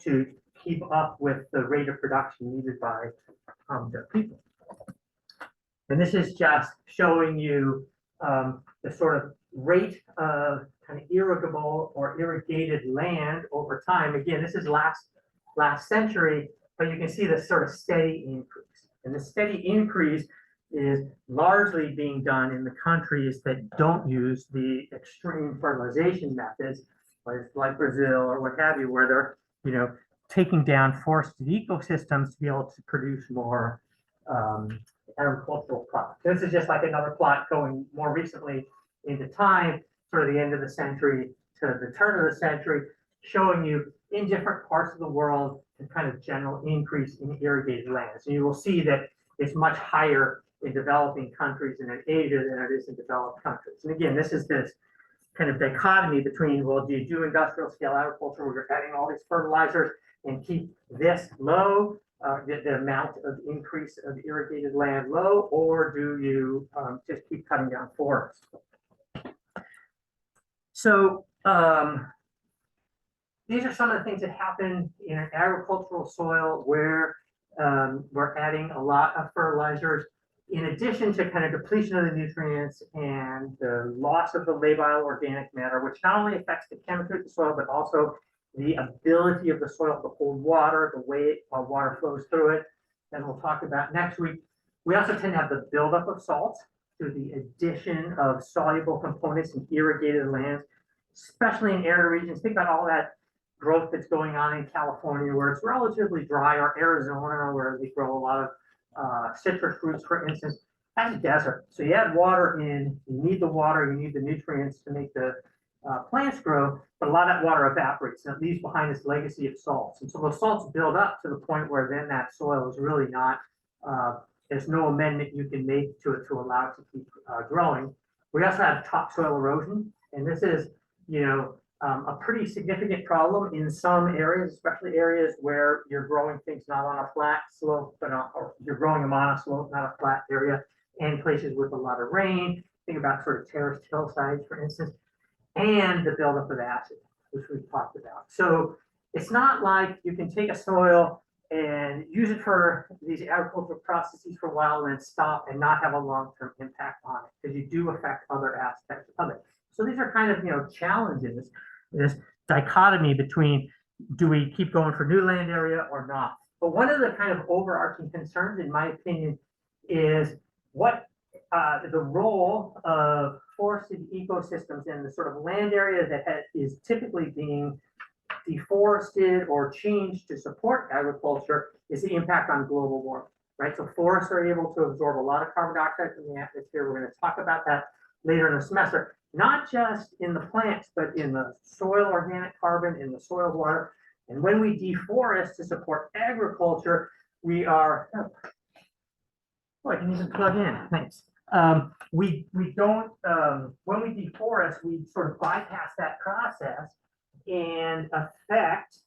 to keep up with the rate of production needed by their people. And this is just showing you the sort of rate of kind of irrigable or irrigated land over time. Again, this is last century, but you can see this sort of steady increase. And the steady increase is largely being done in the countries that don't use the extreme fertilization methods, like Brazil or what have you, where they're taking down forested ecosystems to be able to produce more agricultural products. This is just like another plot going more recently into time, sort of the end of the century to the turn of the century, showing you in different parts of the world the kind of general increase in irrigated lands. And you will see that it's much higher in developing countries and in Asia than it is in developed countries. And again, this is this kind of dichotomy between, well, do you do industrial scale agriculture where you're adding all these fertilizers and keep this low, the amount of increase of irrigated land low, or do you just keep cutting down forests? So these are some of the things that happen in an agricultural soil where we're adding a lot of fertilizers, in addition to kind of depletion of the nutrients and the loss of the labile organic matter, which not only affects the chemistry of the soil, but also the ability of the soil to hold water, the way water flows through it. And we'll talk about next week. We also tend to have the buildup of salts through the addition of soluble components in irrigated lands, especially in arid regions. Think about all that growth that's going on in California, where it's relatively dry, or Arizona, where they grow a lot of citrus fruits, for instance. That's a desert. So you add water in, you need the water, you need the nutrients to make the plants grow, but a lot of that water evaporates and it leaves behind this legacy of salts. And so those salts build up to the point where then that soil is really not, there's no amendment you can make to it to allow it to keep growing. We also have topsoil erosion, and this is, a pretty significant problem in some areas, especially areas where you're growing things not on a flat slope, but or you're growing them on a slope, not a flat area, and places with a lot of rain. Think about sort of terraced hillsides, for instance, and the buildup of acid, which we've talked about. So it's not like you can take a soil and use it for these agricultural processes for a while and then stop and not have a long-term impact on it, because you do affect other aspects of it. So these are kind of, challenges, this dichotomy between, do we keep going for new land area or not? But one of the kind of overarching concerns, in my opinion, is what the role of forested ecosystems in the sort of land area that is typically being deforested or changed to support agriculture is the impact on global warming, right? So forests are able to absorb a lot of carbon dioxide from the atmosphere. We're going to talk about that later in the semester, not just in the plants, but in the soil organic carbon, in the soil water. And when we deforest to support agriculture, we are, oh, I can even plug in, thanks. We don't, when we deforest, we sort of bypass that process and affect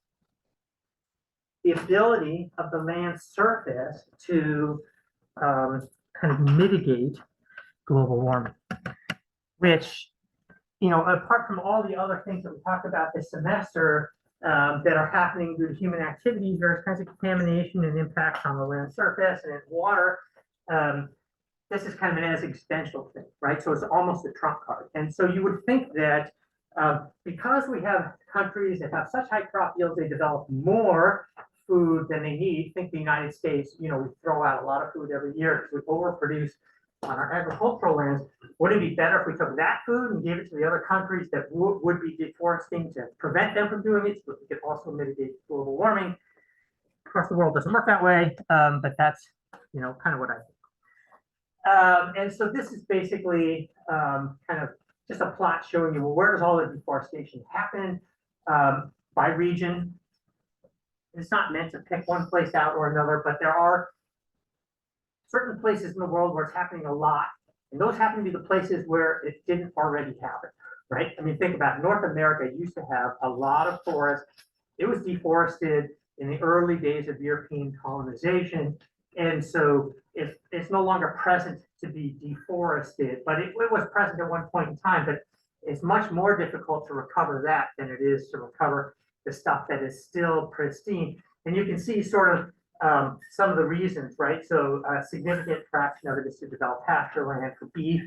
the ability of the land surface to kind of mitigate global warming, which, apart from all the other things that we talked about this semester that are happening due to human activities, various kinds of contamination and impacts on the land surface and in water, this is kind of an existential thing, right? So it's almost a trump card. And so you would think that because we have countries that have such high crop yields, they develop more food than they need. Think the United States, we throw out a lot of food every year because we overproduce on our agricultural lands, would it be better if we took that food and gave it to the other countries that would be deforesting to prevent them from doing it, so that we could also mitigate global warming? Of course, the world doesn't work that way, but that's, you know, kind of what I think. And so this is basically kind of just a plot showing you, well, where does all the deforestation happen by region? It's not meant to pick one place out or another, but there are certain places in the world where it's happening a lot, and those happen to be the places where it didn't already happen, right? I mean, think about it. North America used to have a lot of forest. It was deforested in the early days of European colonization, and so it's no longer present to be deforested, but it was present at one point in time, but it's much more difficult to recover that than it is to recover the stuff that is still pristine. And you can see sort of some of the reasons, right? So a significant fraction of it is to develop pasture land for beef.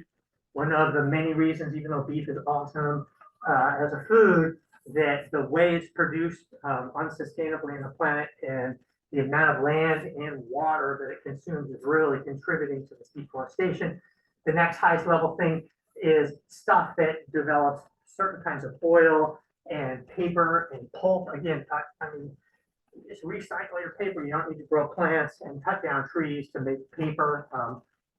One of the many reasons, even though beef is awesome as a food, that the way it's produced unsustainably in the planet and the amount of land and water that it consumes is really contributing to this deforestation. The next highest level thing is stuff that develops certain kinds of oil and paper and pulp. Again, I mean, just recycle your paper. You don't need to grow plants and cut down trees to make paper.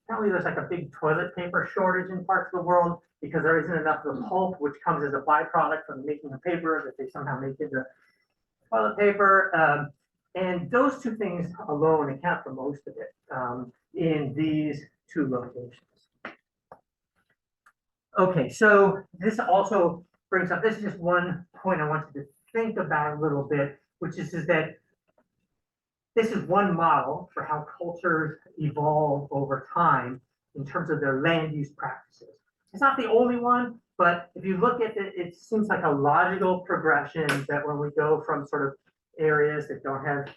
Apparently there's like a big toilet paper shortage in parts of the world because there isn't enough of the pulp, which comes as a byproduct from making the paper that they somehow make into toilet paper. And those two things alone account for most of it in these two locations. Okay, so this also brings up, this is just one point I want you to think about a little bit, which is that this is one model for how cultures evolve over time in terms of their land use practices. It's not the only one, but if you look at it, it seems like a logical progression that when we go from sort of areas that don't have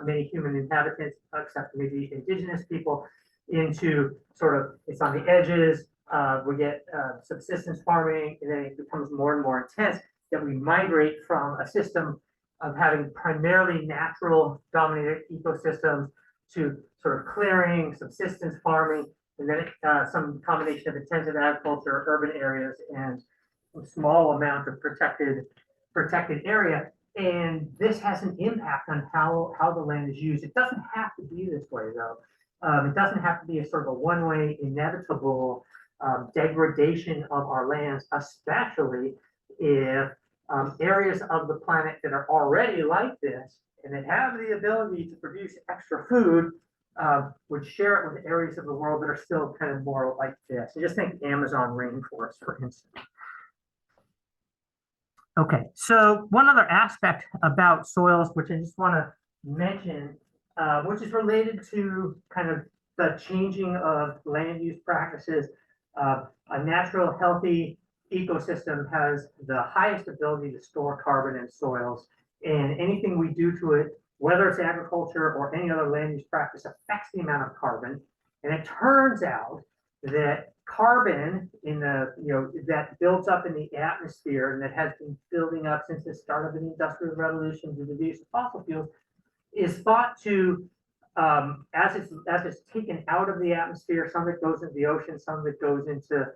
many human inhabitants, except maybe indigenous people, into sort of, it's on the edges, we get subsistence farming, and then it becomes more and more intense, that we migrate from a system of having primarily natural dominated ecosystems to sort of clearing, subsistence farming, and then some combination of intensive agriculture, urban areas, and a small amount of protected area. And this has an impact on how the land is used. It doesn't have to be this way, though. It doesn't have to be a sort of a one-way inevitable degradation of our lands, especially if areas of the planet that are already like this and that have the ability to produce extra food would share it with areas of the world that are still kind of more like this. So just think Amazon rainforest, for instance. Okay, so one other aspect about soils, which I just want to mention, which is related to kind of the changing of land use practices. A natural, healthy ecosystem has the highest ability to store carbon in soils, and anything we do to it, whether it's agriculture or any other land use practice, affects the amount of carbon. And it turns out that carbon in the, that builds up in the atmosphere and that has been building up since the start of the Industrial Revolution due to the use of fossil fuels, is thought to, as it's taken out of the atmosphere, some of it goes into the ocean, some of it goes into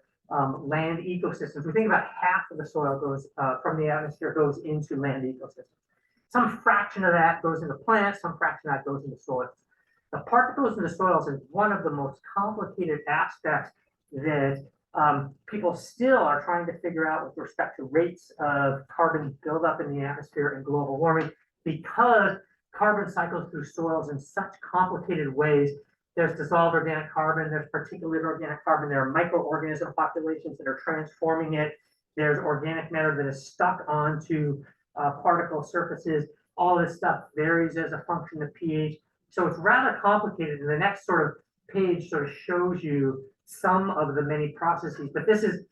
land ecosystems. We think about half of the soil goes from the atmosphere goes into land ecosystems. Some fraction of that goes into plants, some fraction of that goes into soils. The part that goes into soils is one of the most complicated aspects that people still are trying to figure out with respect to rates of carbon buildup in the atmosphere and global warming, because carbon cycles through soils in such complicated ways. There's dissolved organic carbon, there's particulate organic carbon, there are microorganism populations that are transforming it, there's organic matter that is stuck onto particle surfaces. All this stuff varies as a function of pH. So it's rather complicated, and the next sort of page sort of shows you some of the many processes, but this is,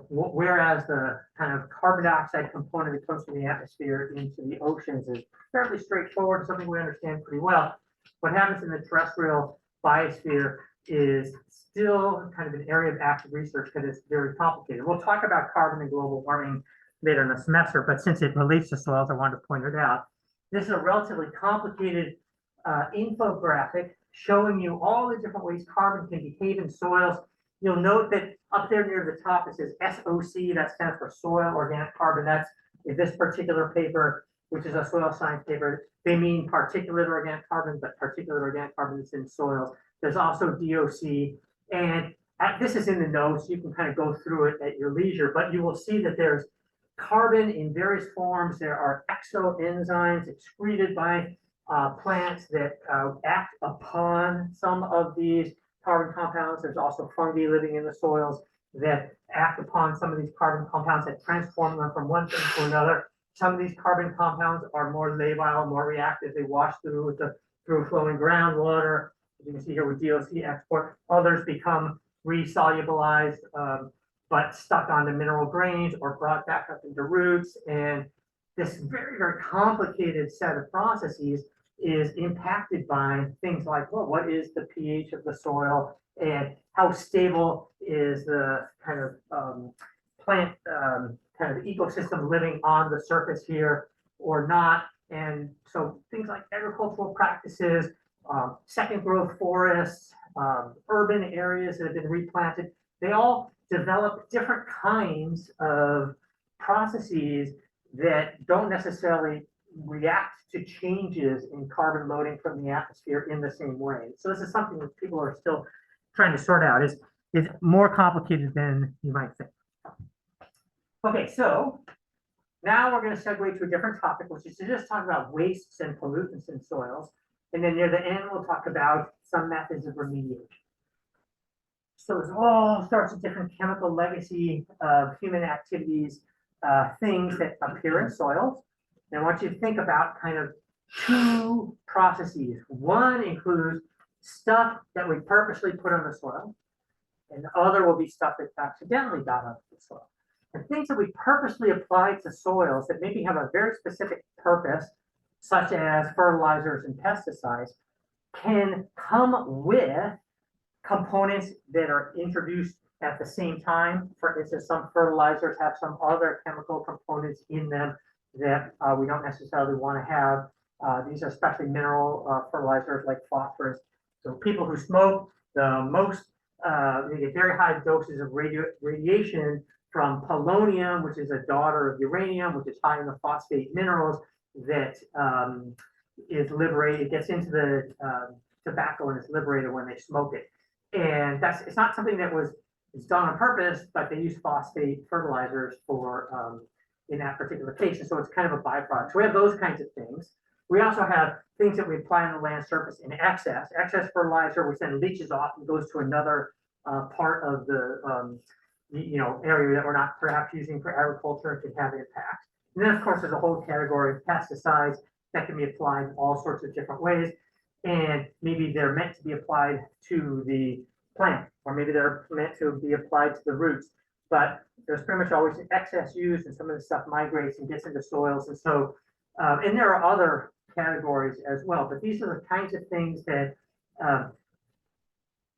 whereas the kind of carbon dioxide component that comes from the atmosphere into the oceans is fairly straightforward, something we understand pretty well. What happens in the terrestrial biosphere is still kind of an area of active research that is very complicated. We'll talk about carbon and global warming later in the semester, but since it relates to soils, I wanted to point it out. This is a relatively complicated infographic showing you all the different ways carbon can behave in soils. You'll note that up there near the top, it says SOC, that stands for soil organic carbon. That's in this particular paper, which is a soil science paper. They mean particulate organic carbon, but particulate organic carbon is in soils. There's also DOC, and this is in the notes. You can kind of go through it at your leisure, but you will see that there's carbon in various forms. There are exoenzymes excreted by plants that act upon some of these carbon compounds. There's also fungi living in the soils that act upon some of these carbon compounds that transform them from one thing to another. Some of these carbon compounds are more labile, more reactive. They wash through with through flowing groundwater. As you can see here with DOC export. Others become resolubilized, but stuck onto mineral grains or brought back up into roots. And this very, very complicated set of processes is impacted by things like, well, what is the pH of the soil and how stable is the kind of plant kind of ecosystem living on the surface here or not. And so things like agricultural practices, second growth forests, urban areas that have been replanted, they all develop different kinds of processes that don't necessarily react to changes in carbon loading from the atmosphere in the same way. So this is something that people are still trying to sort out. Is more complicated than you might think. Okay, so now we're going to segue to a different topic, which is to just talk about wastes and pollutants in soils. And then near the end, we'll talk about some methods of remediation. So there's all sorts of different chemical legacy of human activities, things that appear in soils. And I want you to think about kind of two processes. One includes stuff that we purposely put on the soil, and the other will be stuff that accidentally got onto the soil. And things that we purposely apply to soils that maybe have a very specific purpose, such as fertilizers and pesticides, can come with components that are introduced at the same time. For instance, some fertilizers have some other chemical components in them that we don't necessarily want to have. These are especially mineral fertilizers like phosphorus. So people who smoke, the most, they get very high doses of radiation from polonium, which is a daughter of uranium, which is high in the phosphate minerals that is liberated, gets into the tobacco and is liberated when they smoke it. And it's not something that is done on purpose, but they use phosphate fertilizers for in that particular case. And so it's kind of a byproduct. So we have those kinds of things. We also have things that we apply on the land surface in excess. Excess fertilizer, which then leaches off and goes to another part of the area that we're not perhaps using for agriculture. It can have impact. And then, of course, there's a whole category of pesticides that can be applied in all sorts of different ways. And maybe they're meant to be applied to the plant, or maybe they're meant to be applied to the roots. But there's pretty much always an excess use, and some of the stuff migrates and gets into soils. And so, and there are other categories as well. But these are the kinds of things that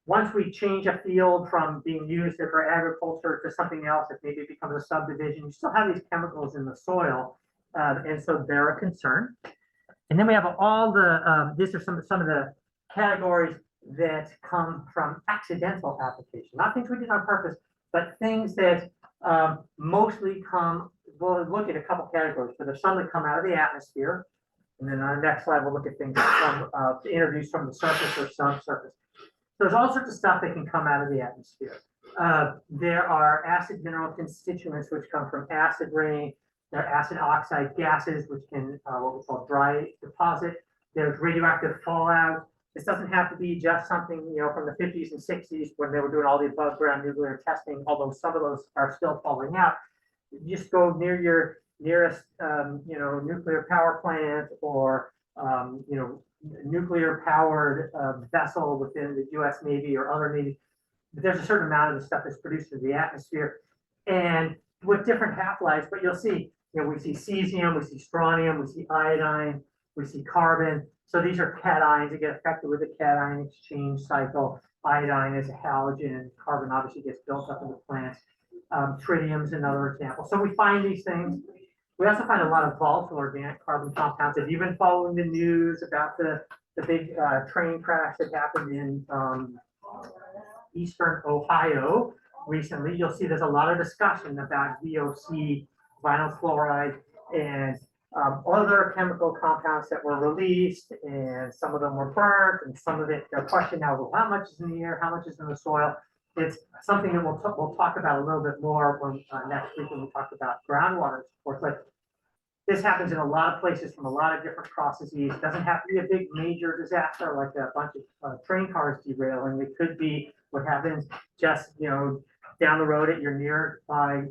once we change a field from being used for agriculture to something else, if maybe it becomes a subdivision, you still have these chemicals in the soil. And so they're a concern. And then we have all the, these are some of the categories that come from accidental application, not things we did on purpose, but things that mostly come, we'll look at a couple categories. So there's some that come out of the atmosphere. And then on the next slide, we'll look at things from, introduced from the surface or subsurface. There's all sorts of stuff that can come out of the atmosphere. There are acid mineral constituents which come from acid rain. There are acid oxide gases, which can what we call dry deposit. There's radioactive fallout. This doesn't have to be just something from the 50s and 60s when they were doing all the above ground nuclear testing, although some of those are still falling out. You just go near your nearest nuclear power plant or nuclear powered vessel within the US Navy or other Navy. But there's a certain amount of the stuff that's produced in the atmosphere and with different half-lives, but you'll see, we see cesium, we see strontium, we see iodine, we see carbon. So these are cations that get affected with the cation exchange cycle. Iodine is a halogen, carbon obviously gets built up in the plants. Tritium is another example. So we find these things. We also find a lot of volatile organic carbon compounds. If you've been following the news about the the big train crash that happened in eastern Ohio recently, you'll see there's a lot of discussion about VOC, vinyl chloride, and other chemical compounds that were released, and some of them were burnt, and some of it, the question now, well, how much is in the air, how much is in the soil? It's something that we'll talk about a little bit more when next week when we talk about groundwater support. But this happens in a lot of places from a lot of different processes. It doesn't have to be a big major disaster like a bunch of train cars derailing. It could be what happens just down the road at your nearby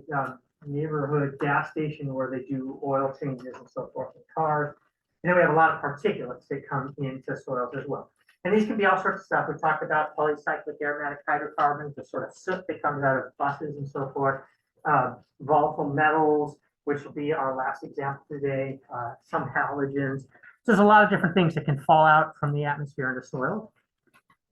neighborhood gas station where they do oil changes and so forth in cars. And then we have a lot of particulates that come into soils as well. And these can be all sorts of stuff. We talked about polycyclic aromatic hydrocarbons, the sort of soot that comes out of buses and so forth, volatile metals, which will be our last example today, some halogens. So there's a lot of different things that can fall out from the atmosphere into soil.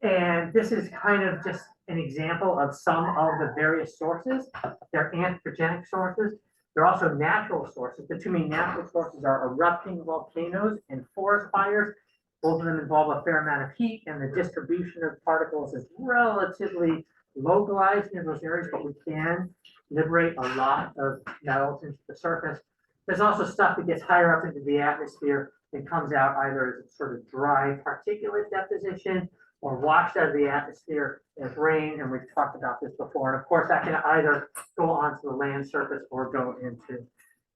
And this is kind of just an example of some of the various sources. They're anthropogenic sources. They're also natural sources. The two main natural sources are erupting volcanoes and forest fires. Both of them involve a fair amount of heat, and the distribution of particles is relatively localized in those areas, but we can liberate a lot of metals into the surface. There's also stuff that gets higher up into the atmosphere and comes out either as sort of dry particulate deposition or washed out of the atmosphere as rain, and we've talked about this before. And of course, that can either go onto the land surface or go into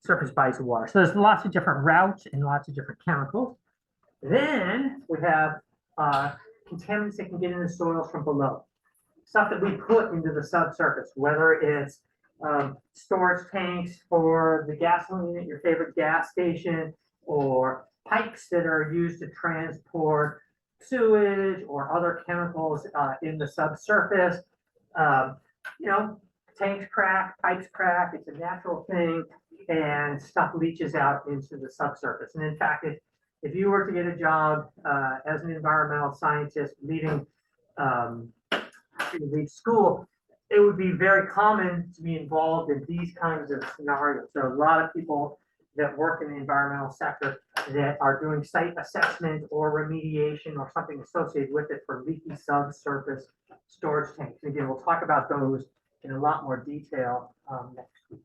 surface bodies of water. So there's lots of different routes and lots of different chemicals. Then we have contaminants that can get into soils from below. Stuff that we put into the subsurface, whether it's storage tanks for the gasoline at your favorite gas station, or pipes that are used to transport sewage or other chemicals in the subsurface. Tanks crack, pipes crack, it's a natural thing, and stuff leaches out into the subsurface. And in fact, if you were to get a job as an environmental scientist leaving school, it would be very common to be involved in these kinds of scenarios. There are a lot of people that work in the environmental sector that are doing site assessment or remediation or something associated with it for leaky subsurface storage tanks. And again, we'll talk about those in a lot more detail next week.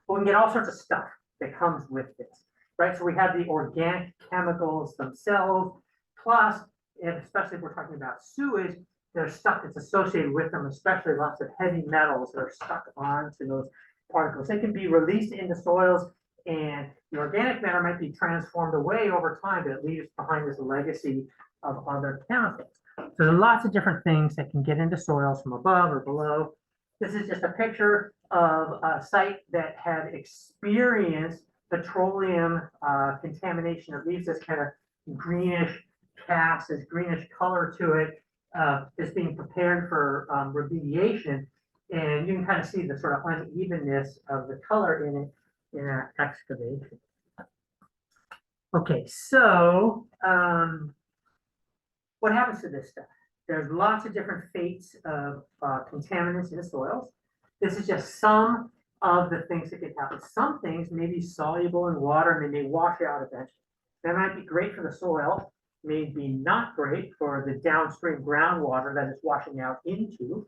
But we can get all sorts of stuff that comes with this, right? So we have the organic chemicals themselves, plus, and especially if we're talking about sewage, there's stuff that's associated with them, especially lots of heavy metals that are stuck onto those particles. They can be released into soils, and the organic matter might be transformed away over time, but it leaves behind this legacy of other chemicals. So there's lots of different things that can get into soils from above or below. This is just a picture of a site that had experienced petroleum contamination. It leaves this kind of greenish cast, this greenish color to it. Is being prepared for remediation, and you can kind of see the sort of unevenness of the color in it in our excavation. Okay, so what happens to this stuff? There's lots of different fates of contaminants in the soils. This is just some of the things that could happen. Some things may be soluble in water and they may wash out eventually. That might be great for the soil, may be not great for the downstream groundwater that it's washing out into.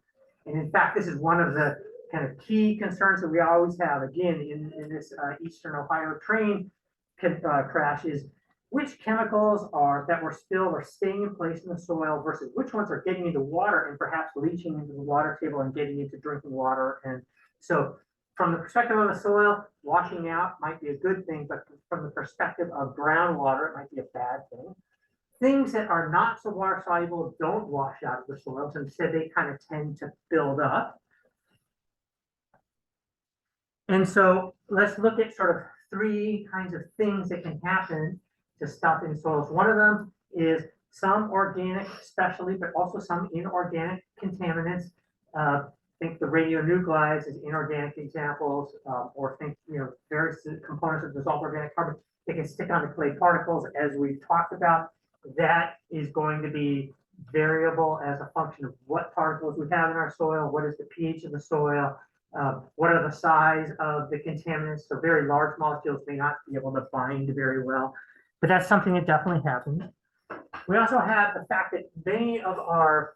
And in fact, this is one of the kind of key concerns that we always have, again, in this Eastern Ohio train crash is which chemicals that were spilled are staying in place in the soil versus which ones are getting into water and perhaps leaching into the water table and getting into drinking water. And so from the perspective of the soil, washing out might be a good thing, but from the perspective of groundwater, it might be a bad thing. Things that are not so water soluble don't wash out of the soils. Instead, they kind of tend to build up. And so let's look at sort of three kinds of things that can happen to stuff in soils. One of them is some organic, especially, but also some inorganic contaminants. Think the radionuclides as inorganic examples, or think various components of dissolved organic carbon. They can stick onto clay particles, as we've talked about. That is going to be variable as a function of what particles we have in our soil, what is the pH of the soil, what are the size of the contaminants. So very large molecules may not be able to bind very well, but that's something that definitely happens. We also have the fact that many of our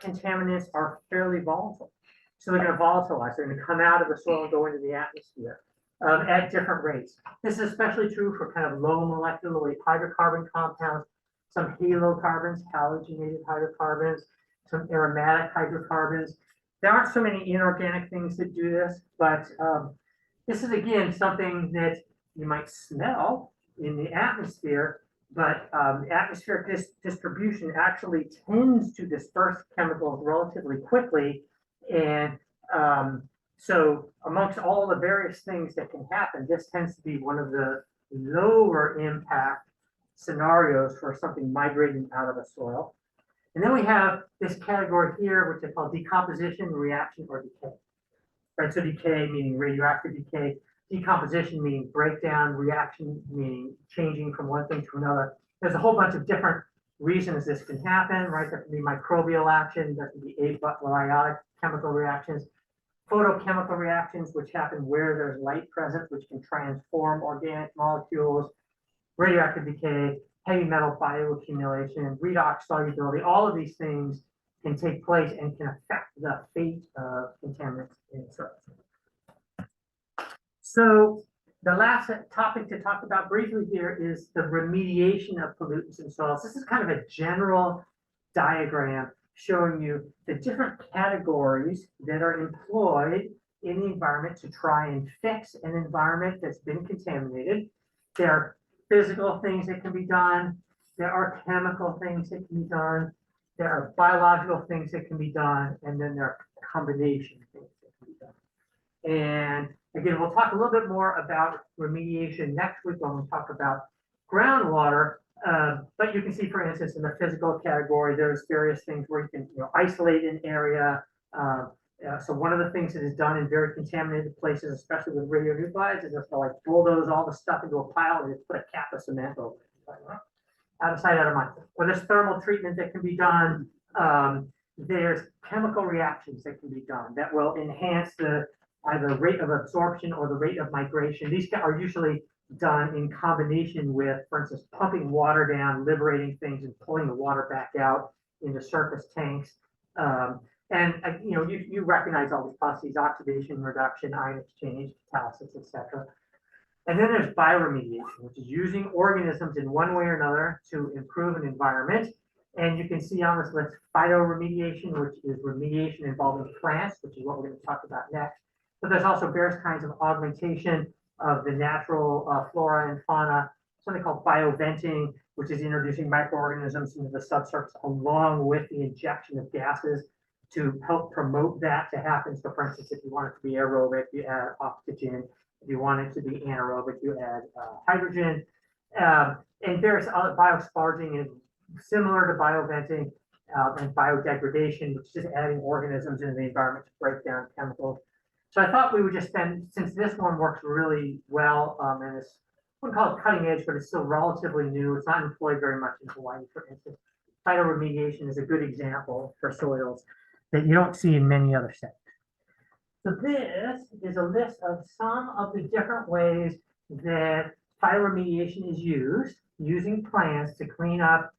contaminants are fairly volatile. So they're going to volatilize, they're going to come out of the soil and go into the atmosphere at different rates. This is especially true for kind of low molecular weight hydrocarbon compounds, some halocarbons, halogenated hydrocarbons, some aromatic hydrocarbons. There aren't so many inorganic things that do this, but this is again something that you might smell in the atmosphere, but atmospheric distribution actually tends to disperse chemicals relatively quickly. And so amongst all the various things that can happen, this tends to be one of the lower impact scenarios for something migrating out of the soil. And then we have this category here, which I call decomposition, reaction, or decay. Right, so decay meaning radioactive decay, decomposition meaning breakdown, reaction meaning changing from one thing to another. There's a whole bunch of different reasons this can happen, right? There can be microbial action, there can be abiotic chemical reactions, photochemical reactions, which happen where there's light present, which can transform organic molecules, radioactive decay, heavy metal bioaccumulation, redox solubility. All of these things can take place and can affect the fate of contaminants in soil. So the last topic to talk about briefly here is the remediation of pollutants in soils. This is kind of a general diagram showing you the different categories that are employed in the environment to try and fix an environment that's been contaminated. There are physical things that can be done. There are chemical things that can be done. There are biological things that can be done. And then there are combination things that can be done. And again, we'll talk a little bit more about remediation next week when we talk about groundwater. But you can see, for instance, in the physical category, there's various things where you can isolate an area. So one of the things that is done in very contaminated places, especially with radionuclides, is just to like bulldoze all the stuff into a pile and just put a cap of cement over it. Out of sight, out of mind. Or there's thermal treatment that can be done. There's chemical reactions that can be done that will enhance the either rate of absorption or the rate of migration. These are usually done in combination with, for instance, pumping water down, liberating things, and pulling the water back out into surface tanks. You recognize all these processes: oxidation, reduction, ion exchange, catalysis, etc. And then there's bioremediation, which is using organisms in one way or another to improve an environment. And you can see on this list phytoremediation, which is remediation involving plants, which is what we're going to talk about next. But there's also various kinds of augmentation of the natural flora and fauna, something called bioventing, which is introducing microorganisms into the subsurface along with the injection of gases to help promote that to happen. So for instance, if you want it to be aerobic, you add oxygen. If you want it to be anaerobic, you add hydrogen. And there's biosparging, and similar to bioventing and biodegradation, which is adding organisms into the environment to break down chemicals. So I thought we would just spend, since this one works really well, and it's, I wouldn't call it cutting edge, but it's still relatively new. It's not employed very much in Hawaii, for instance. Phytoremediation is a good example for soils that you don't see in many other settings. So this is a list of some of the different ways that phytoremediation is used, using plants to clean up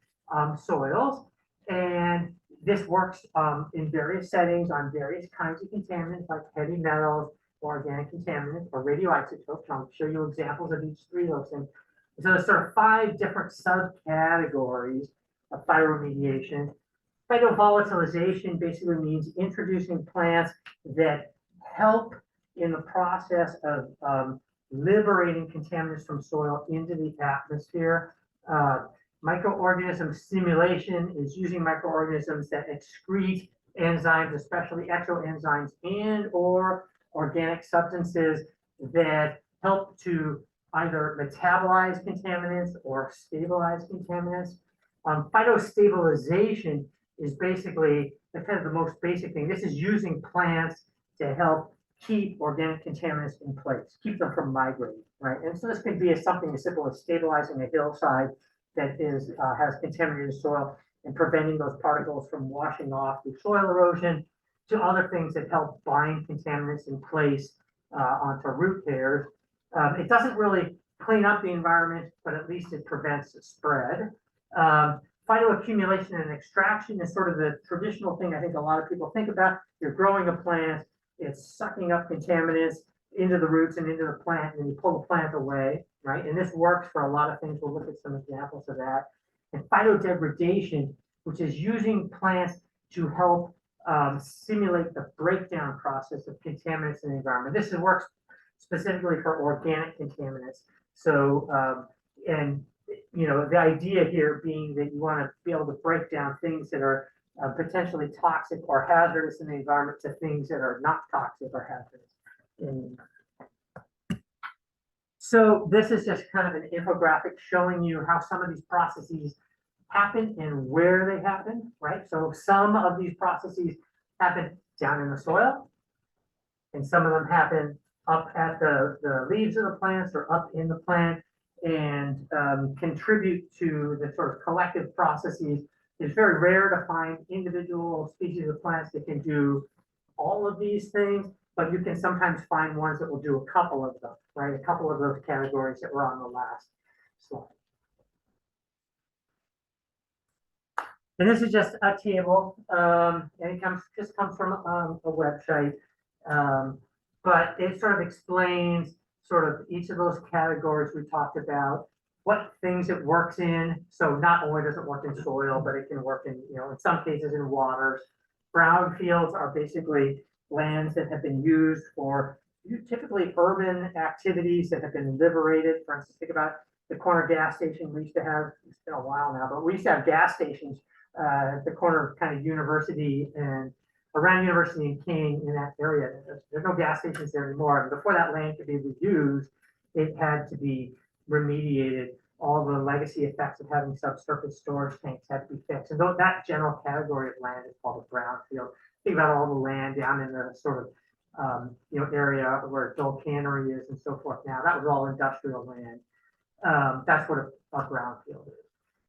soils. And this works in various settings on various kinds of contaminants like heavy metals, organic contaminants, or radioisotopes. I'll show you examples of each three of those things. So there's sort of 5 different subcategories of phytoremediation. Phytovolatilization basically means introducing plants that help in the process of liberating contaminants from soil into the atmosphere. Microorganism stimulation is using microorganisms that excrete enzymes, especially exoenzymes, and or organic substances that help to either metabolize contaminants or stabilize contaminants. Phytostabilization is basically the kind of the most basic thing. This is using plants to help keep organic contaminants in place, keep them from migrating, right? And so this could be something as simple as stabilizing a hillside that is has contaminated soil and preventing those particles from washing off through soil erosion, to other things that help bind contaminants in place onto root hairs. It doesn't really clean up the environment, but at least it prevents the spread. phytoaccumulation and extraction is sort of the traditional thing I think a lot of people think about. You're growing a plant, it's sucking up contaminants into the roots and into the plant, and then you pull the plant away, right? And this works for a lot of things. We'll look at some examples of that. And phytodegradation, which is using plants to help simulate the breakdown process of contaminants in the environment. This works specifically for organic contaminants. So, and you know, the idea here being that you want to be able to break down things that are potentially toxic or hazardous in the environment to things that are not toxic or hazardous. So this is just kind of an infographic showing you how some of these processes happen and where they happen, right? So some of these processes happen down in the soil, and some of them happen up at the leaves of the plants or up in the plant, and contribute to the sort of collective processes. It's very rare to find individual species of plants that can do all of these things, but you can sometimes find ones that will do a couple of them, right? A couple of those categories that were on the last slide. And this is just a table, and it just comes from a website, but it sort of explains sort of each of those categories we talked about, what things it works in. So not only does it work in soil, but it can work in, you know, in some cases in waters. Brown fields are basically lands that have been used for typically urban activities that have been liberated. For instance, think about the corner gas station we used to have. It's been a while now, but we used to have gas stations at the corner of kind of University and around University and King in that area. There's no gas stations there anymore. And before that land could be reused, it had to be remediated. All the legacy effects of having subsurface storage tanks had to be fixed. And that general category of land is called a brownfield. Think about all the land down in the sort of you know, area where Dole Cannery is and so forth. Now that was all industrial land. That's what a brownfield is.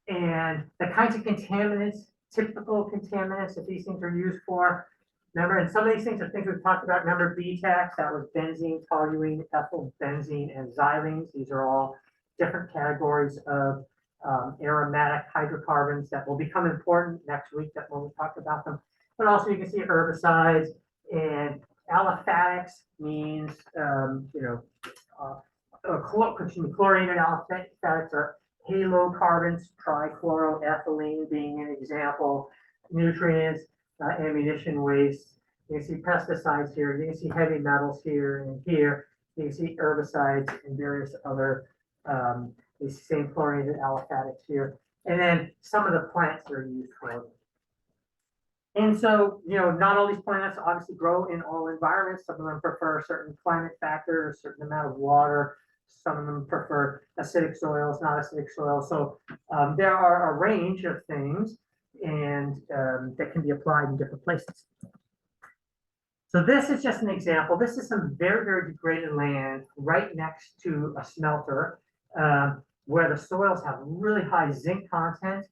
And the kinds of contaminants, typical contaminants that these things are used for. Remember, and some of these things are things we've talked about. Remember BTAX, that was benzene, toluene, ethyl benzene, and xylenes. These are all different categories of aromatic hydrocarbons that will become important next week that when we talk about them. But also you can see herbicides, and aliphatics means, you know, chlorinated aliphatics are halocarbons, trichloroethylene being an example, nutrients, ammunition waste. You can see pesticides here. You can see heavy metals here and here. You can see herbicides and various other these same chlorinated aliphatics here. And then some of the plants that are used for them. And so, you know, not all these plants obviously grow in all environments. Some of them prefer a certain climate factor, a certain amount of water. Some of them prefer acidic soils, not acidic soils. So there are a range of things and that can be applied in different places. So this is just an example. This is some very, very degraded land right next to a smelter where the soils have really high zinc content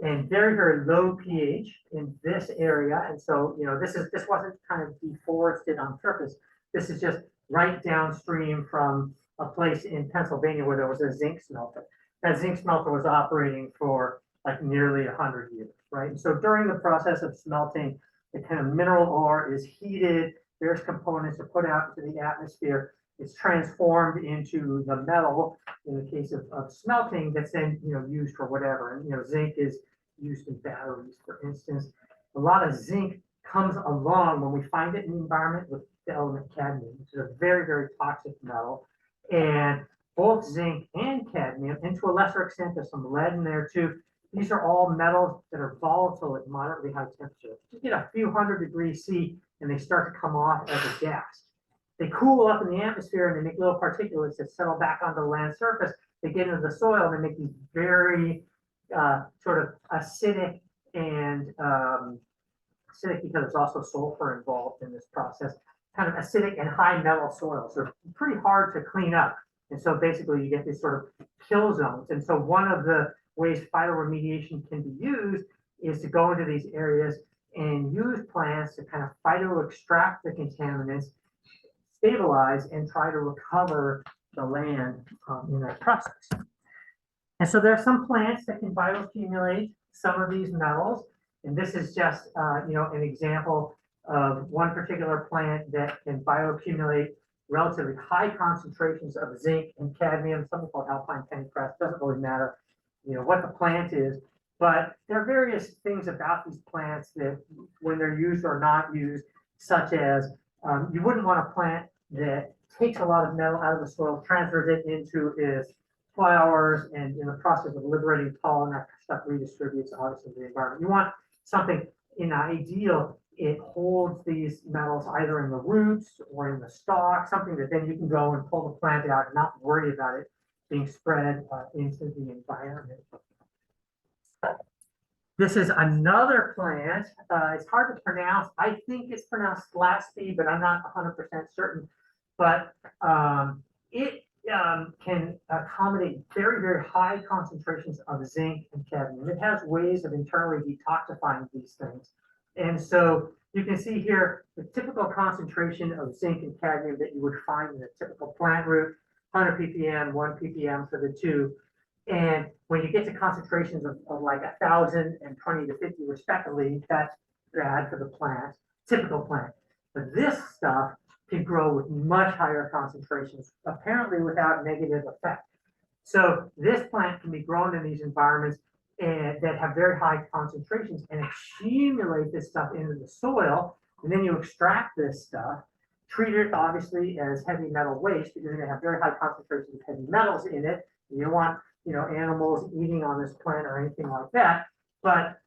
and very, very low pH in this area. And so, you know, this wasn't kind of deforested on purpose. This is just right downstream from a place in Pennsylvania where there was a zinc smelter. That zinc smelter was operating for like nearly 100 years, right? And so during the process of smelting, the kind of mineral ore is heated, various components are put out into the atmosphere. It's transformed into the metal in the case of smelting that's then, you know, used for whatever. And, you know, zinc is used in batteries, for instance. A lot of zinc comes along when we find it in the environment with the element cadmium, which is a very, very toxic metal. And both zinc and cadmium, and to a lesser extent, there's some lead in there too. These are all metals that are volatile at moderately high temperature. You get a few hundred degrees C and they start to come off as a gas. They cool up in the atmosphere and they make little particulates that settle back onto the land surface. They get into the soil and they make these very sort of acidic and acidic because there's also sulfur involved in this process, kind of acidic and high metal soils. They're pretty hard to clean up. And so basically you get these sort of kill zones. And so one of the ways phytoremediation can be used is to go into these areas and use plants to kind of phytoextract the contaminants, stabilize, and try to recover the land in that process. And so there are some plants that can bioaccumulate some of these metals. And this is just, an example of one particular plant that can bioaccumulate relatively high concentrations of zinc and cadmium, something called alpine pennycrest, doesn't really matter, what the plant is. But there are various things about these plants that when they're used or not used, such as you wouldn't want a plant that takes a lot of metal out of the soil, transfers it into its flowers, and in the process of liberating pollen, that stuff redistributes obviously to the environment. You want something, in ideal, it holds these metals either in the roots or in the stalk, something that then you can go and pull the plant out and not worry about it being spread into the environment. This is another plant. It's hard to pronounce. I think it's pronounced SUST, but I'm not 100% certain. But it can accommodate very, very high concentrations of zinc and cadmium. It has ways of internally detoxifying these things. And so you can see here the typical concentration of zinc and cadmium that you would find in a typical plant root, 100 ppm, 1 ppm for the two. And when you get to concentrations of like 1,000 and 20 to 50 respectively, that's bad for the plant, typical plant. But this stuff can grow with much higher concentrations, apparently without negative effect. So this plant can be grown in these environments that have very high concentrations and accumulate this stuff into the soil. And then you extract this stuff, treat it obviously as heavy metal waste because you're going to have very high concentrations of heavy metals in it. You don't want animals eating on this plant or anything like that. But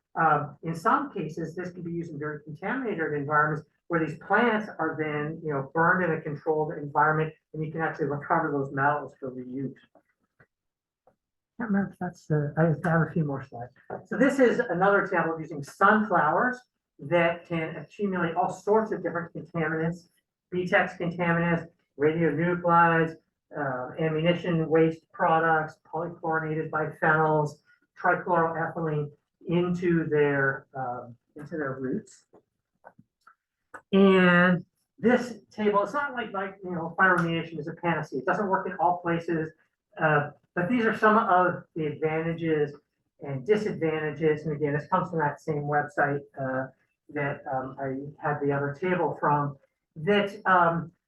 in some cases, this can be used in very contaminated environments where these plants are then burned in a controlled environment, and you can actually recover those metals for reuse. I can't remember if that's I have a few more slides. So this is another example of using sunflowers that can accumulate all sorts of different contaminants, BTEX contaminants, radionuclides, ammunition waste products, polychlorinated biphenyls, trichloroethylene into their roots. And this table, it's not like phytoremediation is a panacea. It doesn't work in all places, but these are some of the advantages and disadvantages. And again, this comes from that same website that I had the other table from. That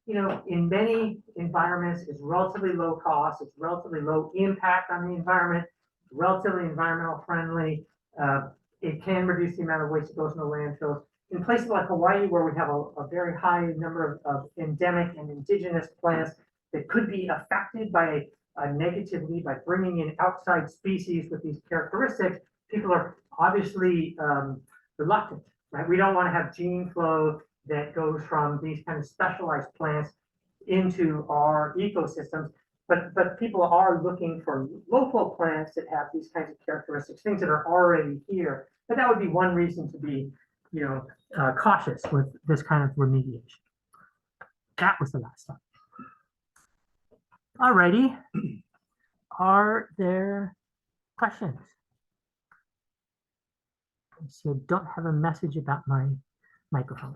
in many environments is relatively low cost. It's relatively low impact on the environment. Relatively environmental friendly. It can reduce the amount of waste that goes into landfills. In places like Hawaii, where we have a very high number of endemic and indigenous plants that could be affected by negatively by bringing in outside species with these characteristics, people are obviously reluctant, right? We don't want to have gene flow that goes from these kind of specialized plants into our ecosystems, but people are looking for local plants that have these kinds of characteristics, things that are already here. But that would be one reason to be cautious with this kind of remediation. That was the last slide. All righty. Are there questions? So don't have a message about my microphone.